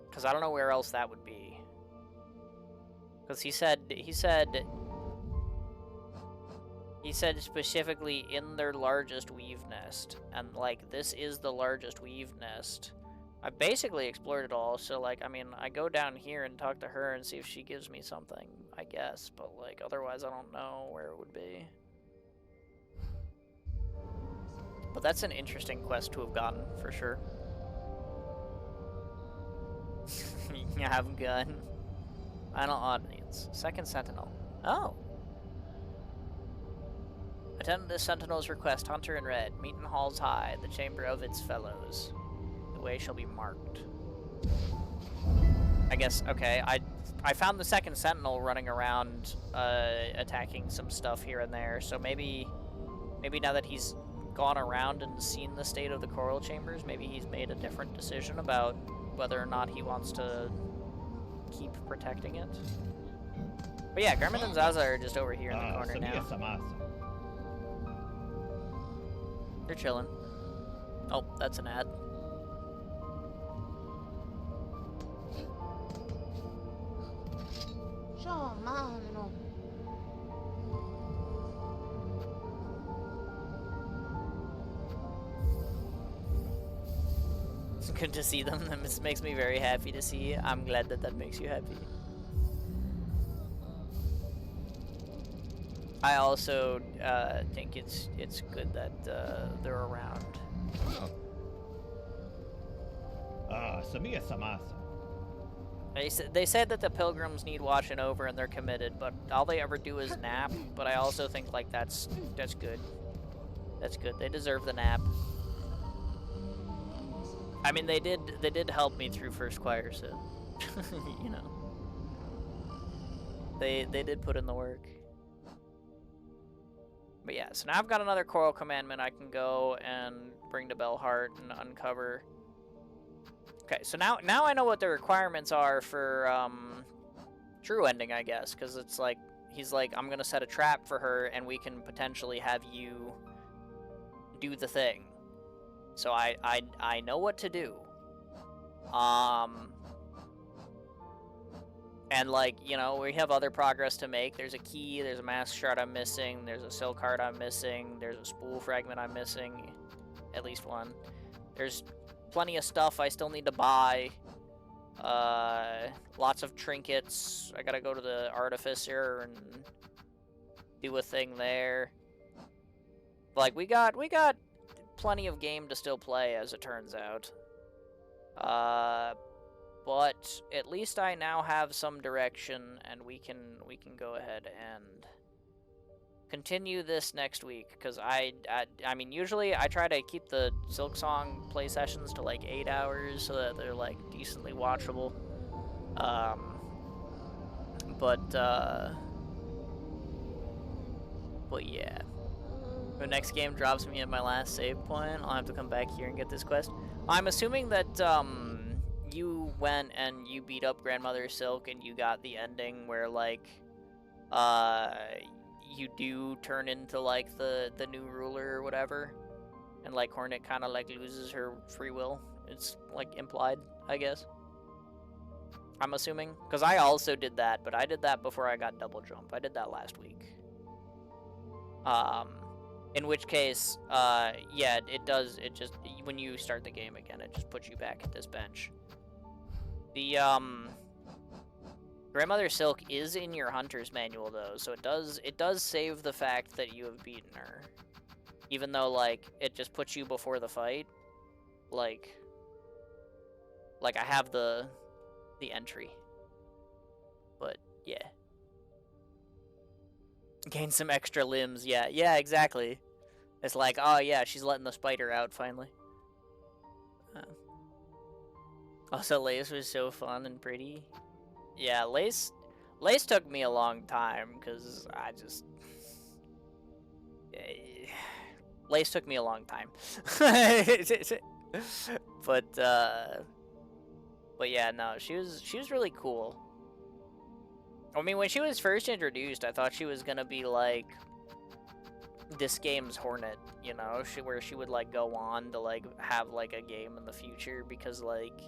Because I don't know where else that would be. Because he said specifically in their largest weave nest. And, like, this is the largest weave nest. I basically explored it all, so, like, I mean, I go down here and talk to her and see if she gives me something, I guess. But, like, otherwise I don't know where it would be. But that's an interesting quest to have gotten, for sure. You have a gun. Final audience. Second Sentinel. Oh. Attend the Sentinel's request, Hunter in Red. Meet in Halls High, the chamber of its fellows. The way shall be marked. I guess, okay, I found the second Sentinel running around, attacking some stuff here and there, so maybe now that he's gone around and seen the state of the coral chambers, maybe he's made a different decision about whether or not he wants to keep protecting it. But yeah, Garmin and Zaza are just over here in the corner now. They're chilling. Oh, that's an ad. It's good to see them. This makes me very happy to see. I'm glad that that makes you happy. I also think it's good that they're around.
Samia Samasa.
They said that the pilgrims need watching over and they're committed, but all they ever do is nap. But I also think like that's good. That's good. They deserve the nap. I mean, they did help me through first choir, so you know, they did put in the work. But yeah, so now I've got another choral commandment I can go and bring to Bellheart and uncover. Okay, so now I know what the requirements are for true ending, I guess, because it's like he's like, I'm gonna set a trap for her, and we can potentially have you do the thing. So I know what to do. And like, you know, we have other progress to make. There's a key, there's a mask shard I'm missing, there's a silk card I'm missing, there's a spool fragment I'm missing, at least one. There's plenty of stuff I still need to buy. Lots of trinkets. I gotta go to the artificer and do a thing there. Like, we got plenty of game to still play, as it turns out. But at least I now have some direction, and we can go ahead and continue this next week. Because I mean, usually I try to keep the Silksong play sessions to like 8 hours so that they're like decently watchable. But yeah. The next game drops me at my last save point. I'll have to come back here and get this quest. I'm assuming that you went and you beat up Grandmother Silk and you got the ending where like you do turn into like the new ruler or whatever, and like Hornet kind of like loses her free will. It's like implied, I guess. I'm assuming, because I also did that, but I did that before I got double jump. I did that last week. In which case, yeah, it does, it just, when you start the game again, it just puts you back at this bench. The, Grandmother Silk is in your Hunter's Manual, though, so it does save the fact that you have beaten her. Even though, like, it just puts you before the fight. Like I have the entry. But, yeah. Gain some extra limbs, yeah, exactly. It's like, oh yeah, she's letting the spider out finally. Also, Lace was so fun and pretty. Yeah, Lace took me a long time, because I just... Lace took me a long time. But yeah, no, she was really cool. I mean, when she was first introduced, I thought she was gonna be like this game's Hornet, you know, where she would like go on to like have like a game in the future, because like,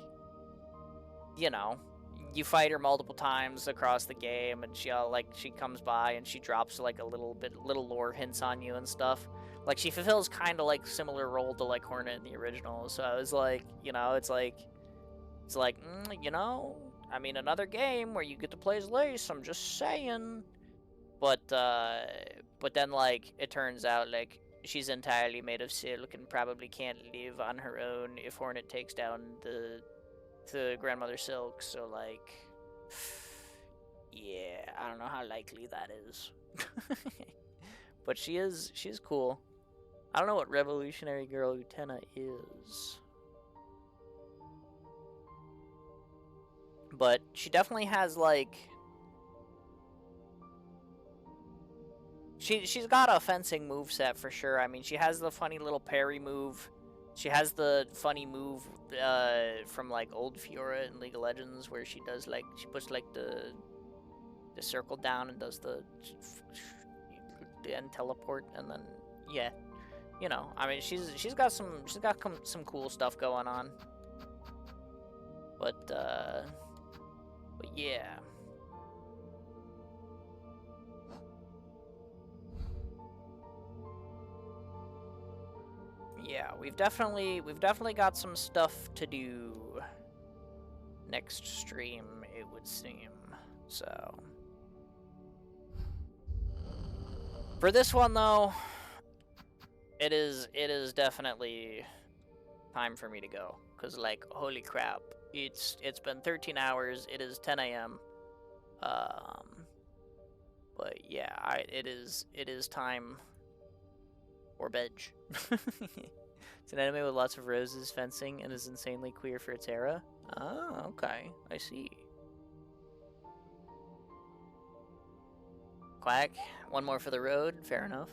you know, you fight her multiple times across the game, and she comes by and she drops like a little lore hints on you and stuff. Like, she fulfills kind of like similar role to like Hornet in the original. So I was like, you know, it's like, you know, I mean, another game where you get to play as Lace, I'm just saying. But then, like, it turns out, like, she's entirely made of silk and probably can't live on her own if Hornet takes down the grandmother Silk. So like, yeah, I don't know how likely that is. But she's cool. I don't know what Revolutionary Girl Utena is. But she definitely has, like... She's got a fencing moveset for sure. I mean, she has the funny little parry move. She has the funny move from, like, old Fiora in League of Legends where she does, like... She puts, like, the circle down and does the end teleport, and then, yeah. You know, I mean, she's got some cool stuff going on. But yeah. Yeah, we've definitely got some stuff to do next stream, it would seem. So for this one though, it is definitely time for me to go, cause like holy crap, it's been 13 hours. It is 10 a.m. But yeah, it is time for bed. It's an anime with lots of roses, fencing, and is insanely queer for its era. Oh, okay, I see. Quack, one more for the road. Fair enough.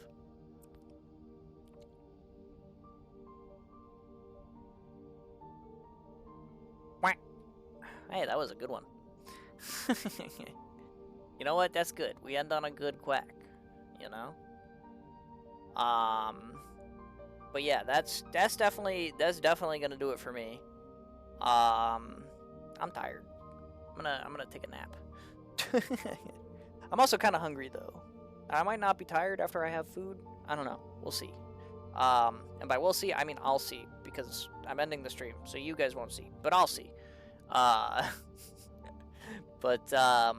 Hey, that was a good one. You know what? That's good. We end on a good quack. You know. But yeah, that's definitely gonna do it for me. I'm tired. I'm gonna take a nap. I'm also kind of hungry though. I might not be tired after I have food. I don't know. We'll see. And by we'll see, I mean I'll see, because I'm ending the stream, so you guys won't see, but I'll see. But yeah,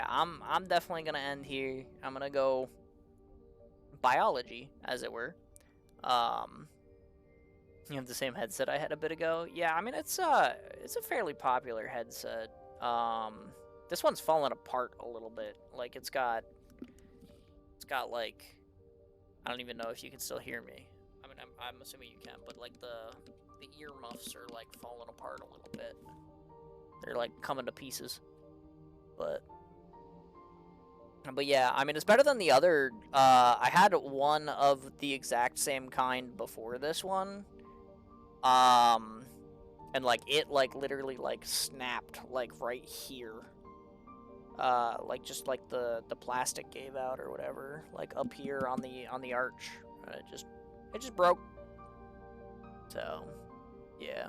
I'm definitely gonna end here. I'm gonna go biology, as it were. You have the same headset I had a bit ago. Yeah, I mean it's a fairly popular headset. This one's fallen apart a little bit. Like it's got like, I don't even know if you can still hear me. I mean I'm assuming you can, but like the ear muffs are like falling apart a little bit. They're like coming to pieces. But yeah, I mean it's better than the other. I had one of the exact same kind before this one. And like it like literally like snapped like right here. Like just like the plastic gave out or whatever, like up here on the arch. It just broke. So, yeah.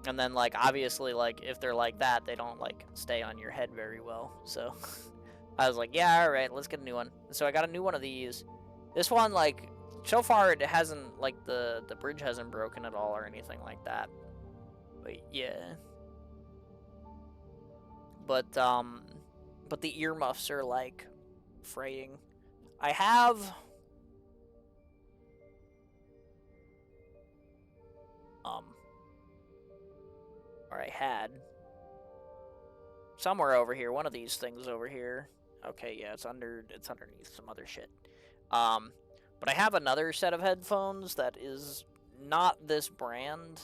And then like obviously like if they're like that, they don't like stay on your head very well. So I was like, yeah, all right, let's get a new one. So I got a new one of these. This one like so far it hasn't like the bridge hasn't broken at all or anything like that. But yeah. But the earmuffs are like fraying. I have or I had somewhere over here, one of these things over here. Okay, yeah, it's underneath some other shit. But I have another set of headphones that is not this brand.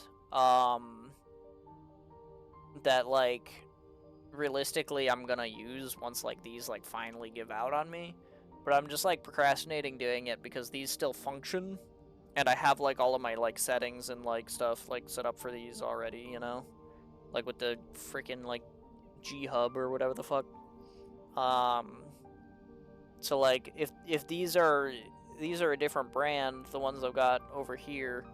That like realistically I'm gonna use once like these like finally give out on me. But I'm just like procrastinating doing it because these still function. And I have like all of my like settings and like stuff like set up for these already, you know? Like with the freaking like G hub or whatever the fuck. So like if these are a different brand, the ones I've got over here,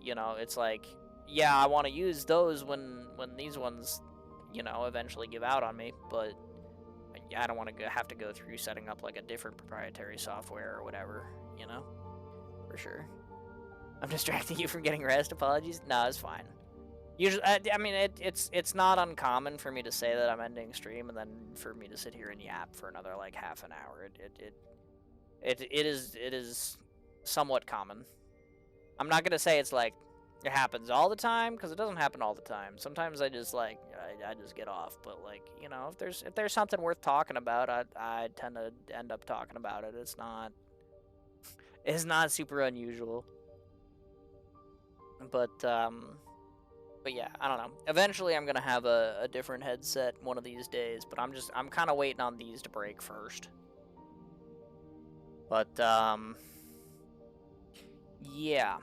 you know, it's like, yeah, I want to use those when these ones, you know, eventually give out on me, but I don't want to have to go through setting up like a different proprietary software or whatever, you know, for sure. I'm distracting you from getting rest. Apologies. No, it's fine. Usually, I mean, it's not uncommon for me to say that I'm ending stream and then for me to sit here and yap for another like half an hour. It is somewhat common. I'm not gonna say it's like it happens all the time, because it doesn't happen all the time. Sometimes I just like I just get off. But like, you know, if there's something worth talking about, I tend to end up talking about it. It's not super unusual. But yeah, I don't know. Eventually, I'm gonna have a different headset one of these days. But I'm kind of waiting on these to break first. But yeah.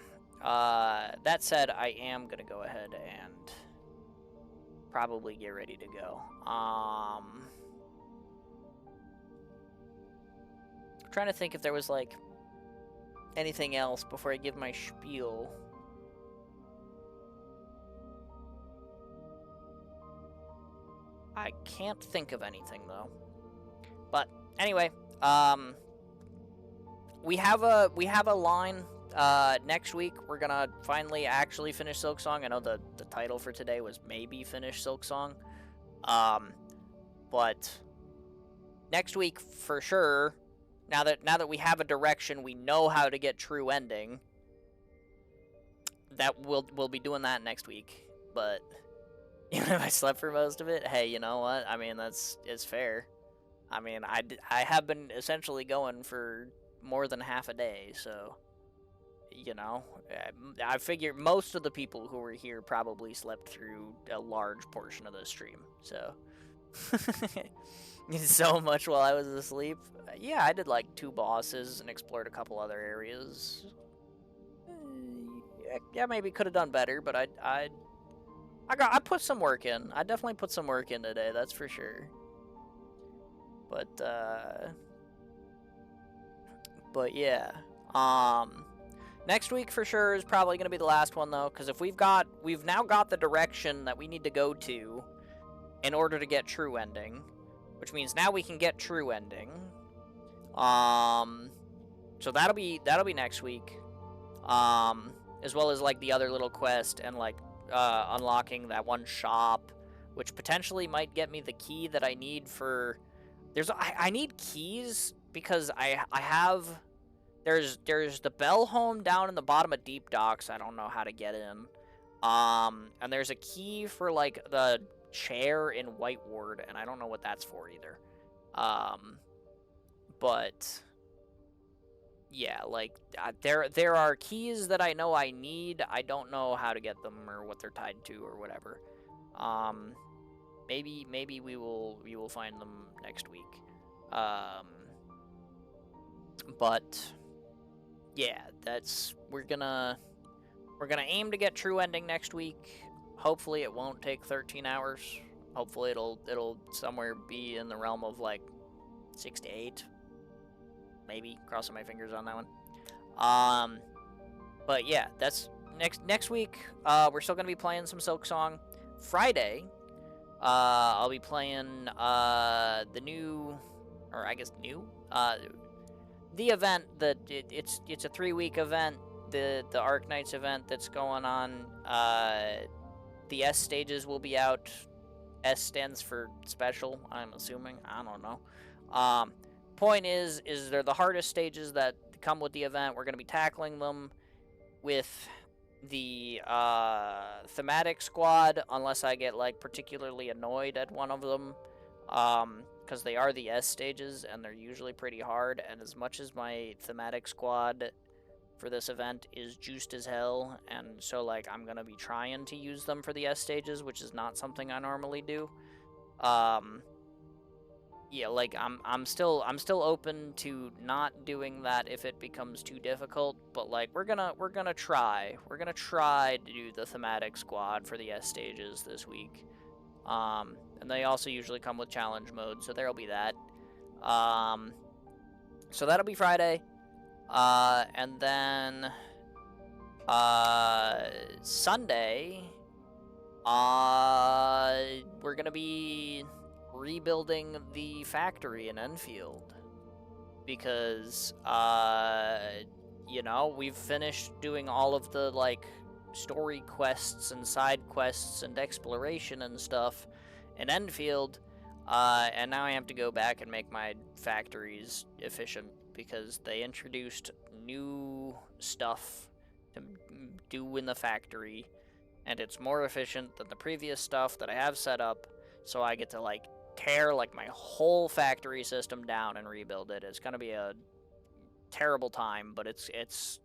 That said, I am gonna go ahead and probably get ready to go. Trying to think if there was like anything else before I give my spiel. I can't think of anything though. But anyway, we have a line. Next week we're gonna finally actually finish Silksong. I know the title for today was maybe finish Silksong, but next week for sure. Now that we have a direction, we know how to get true ending. That we'll be doing that next week. But even if I slept for most of it, hey, you know what? I mean, it's fair. I mean, I have been essentially going for more than half a day, so. You know, I figure most of the people who were here probably slept through a large portion of the stream, so. So much while I was asleep. Yeah, I did like 2 bosses and explored a couple other areas. Yeah, maybe could have done better, but I put some work in. I definitely put some work in today, that's for sure. But yeah. Next week for sure is probably going to be the last one though, because if we've now got the direction that we need to go to in order to get true ending, which means now we can get true ending. So that'll be next week. As well as like the other little quest and like unlocking that one shop, which potentially might get me the key that I need for. I need keys because I have. There's the bell home down in the bottom of Deep Docks. I don't know how to get in. And there's a key for like the chair in White Ward, and I don't know what that's for either. But yeah, like there are keys that I know I need. I don't know how to get them or what they're tied to or whatever. Maybe we will find them next week. But yeah, we're gonna aim to get true ending next week. Hopefully it won't take 13 hours. Hopefully it'll somewhere be in the realm of like 6 to 8. Maybe, crossing my fingers on that one. But yeah, that's next week. We're still gonna be playing some Silksong. Friday, I'll be playing the new, or I guess new, the event that it's a 3-week event, the Arc Knights event that's going on. The S stages will be out. S stands for special, I'm assuming. I don't know. Point is they're the hardest stages that come with the event. We're going to be tackling them with the thematic squad, unless I get like particularly annoyed at one of them. Because they are the S stages, and they're usually pretty hard, and as much as my thematic squad for this event is juiced as hell, and so, like, I'm gonna be trying to use them for the S stages, which is not something I normally do. Yeah, like, I'm still open to not doing that if it becomes too difficult, but, like, we're gonna try. We're gonna try to do the thematic squad for the S stages this week. And they also usually come with challenge mode, so there'll be that. So that'll be Friday. And then Sunday, we're gonna be rebuilding the factory in Enfield. Because, you know, we've finished doing all of the, like, story quests and side quests and exploration and stuff in Enfield, and now I have to go back and make my factories efficient because they introduced new stuff to do in the factory, and it's more efficient than the previous stuff that I have set up, so I get to, like, tear, like, my whole factory system down and rebuild it. It's gonna be a terrible time, but it's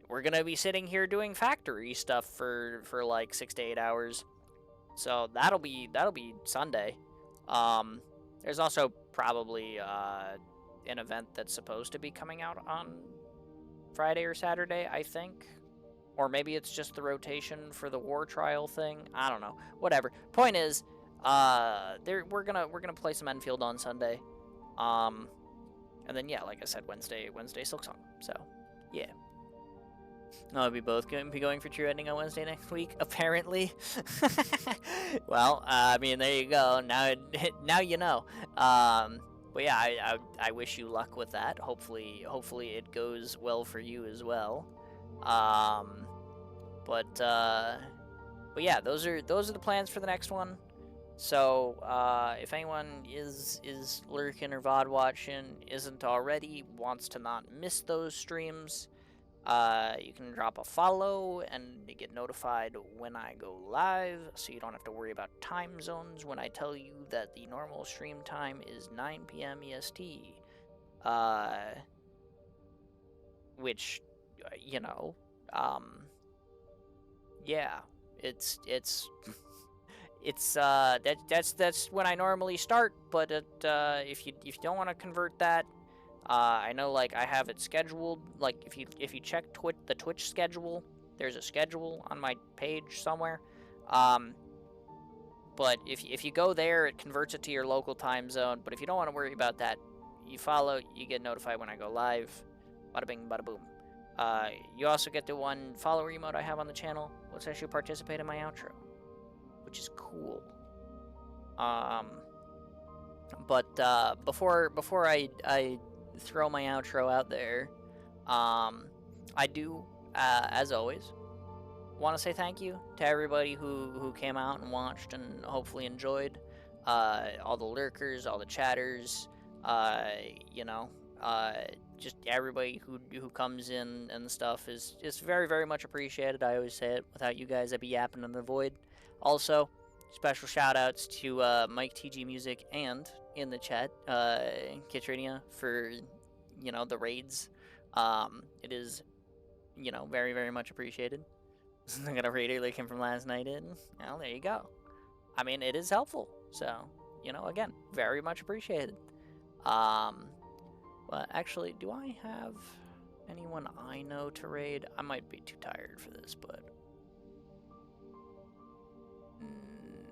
we're gonna be sitting here doing factory stuff for like 6 to 8 hours, so that'll be Sunday. There's also probably an event that's supposed to be coming out on Friday or Saturday, I think. Or maybe it's just the rotation for the war trial thing. I don't know. Whatever. Point is, we're gonna play some Enfield on Sunday. And then yeah, like I said, Wednesday Silksong. So yeah. I'll be both going to be going for True Ending on Wednesday next week, apparently. Well, I mean, there you go. Now you know. But yeah, I wish you luck with that. Hopefully it goes well for you as well. But yeah, those are the plans for the next one. So if anyone is lurking or VOD watching, isn't already, wants to not miss those streams, you can drop a follow and get notified when I go live, so you don't have to worry about time zones when I tell you that the normal stream time is 9 p.m. EST. Which, you know, yeah, it's that's when I normally start, but if you don't want to convert that, I know, like, I have it scheduled. Like, if you check the Twitch schedule, there's a schedule on my page somewhere. But if you go there, it converts it to your local time zone. But if you don't want to worry about that, you follow, you get notified when I go live. Bada bing, bada boom. You also get the one follower emote I have on the channel, which lets you participate in my outro, which is cool. But before I throw my outro out there, I do, as always, want to say thank you to everybody who came out and watched and hopefully enjoyed. All the lurkers, all the chatters, you know, just everybody who comes in and stuff is very, very much appreciated. I always say it. Without you guys, I'd be yapping in the void. Also, special shout-outs to Mike TG Music and, in the chat, Kitrania for, you know, the raids. It is, you know, very, very much appreciated. I got a raider that came from last night in. Well, there you go. I mean, it is helpful. So, you know, again, very much appreciated. Well, actually, do I have anyone I know to raid? I might be too tired for this, but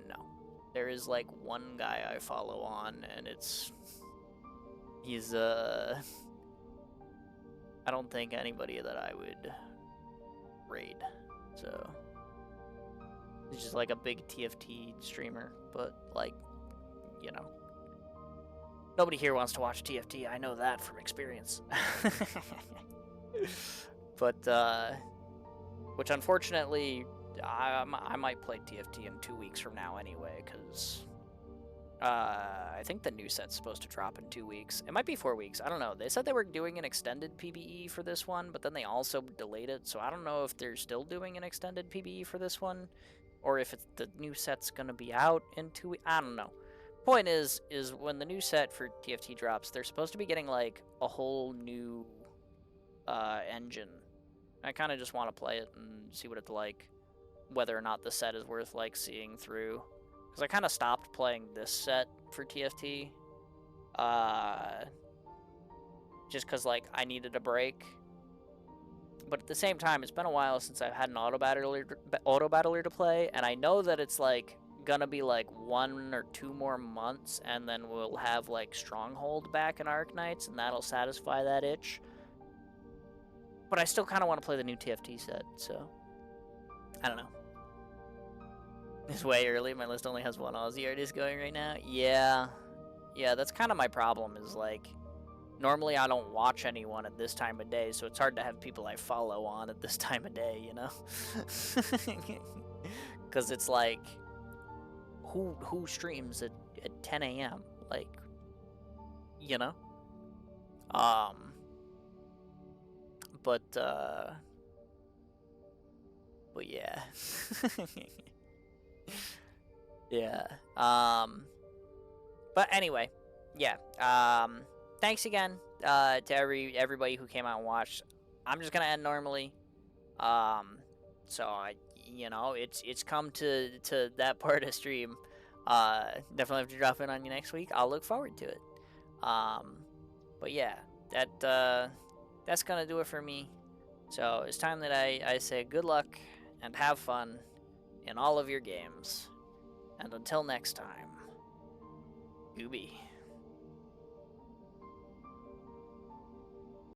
no. There is, like, one guy I follow on, and he's, I don't think anybody that I would raid, so he's just, like, a big TFT streamer, but, like, you know, nobody here wants to watch TFT, I know that from experience. But, which unfortunately, I might play TFT in 2 weeks from now anyway, because I think the new set's supposed to drop in 2 weeks. It might be 4 weeks, I don't know. They said they were doing an extended PBE for this one, but then they also delayed it, so I don't know if they're still doing an extended PBE for this one, or if the new set's gonna be out in 2 weeks, I don't know. Point is when the new set for TFT drops, they're supposed to be getting, like, a whole new engine. I kind of just want to play it and see what it's like, whether or not the set is worth, like, seeing through, because I kind of stopped playing this set for TFT just because, like, I needed a break. But at the same time, it's been a while since I've had an auto battler to play, and I know that it's, like, gonna be like 1 or 2 more months, and then we'll have, like, Stronghold back in Arknights, and that'll satisfy that itch. But I still kind of want to play the new TFT set, so I don't know. It's way early. My list only has 1 Aussie artist going right now. Yeah, that's kind of my problem, is, like, normally I don't watch anyone at this time of day, so it's hard to have people I follow on at this time of day, you know? Because it's like, who streams at 10 a.m.? Like, you know? but yeah. Yeah. But anyway, yeah. Thanks again to everybody who came out and watched. I'm just gonna end normally. So it's come to that part of stream. Definitely have to drop in on you next week. I'll look forward to it. But yeah, that's gonna do it for me. So it's time that I say good luck and have fun in all of your games. And until next time, Gooby.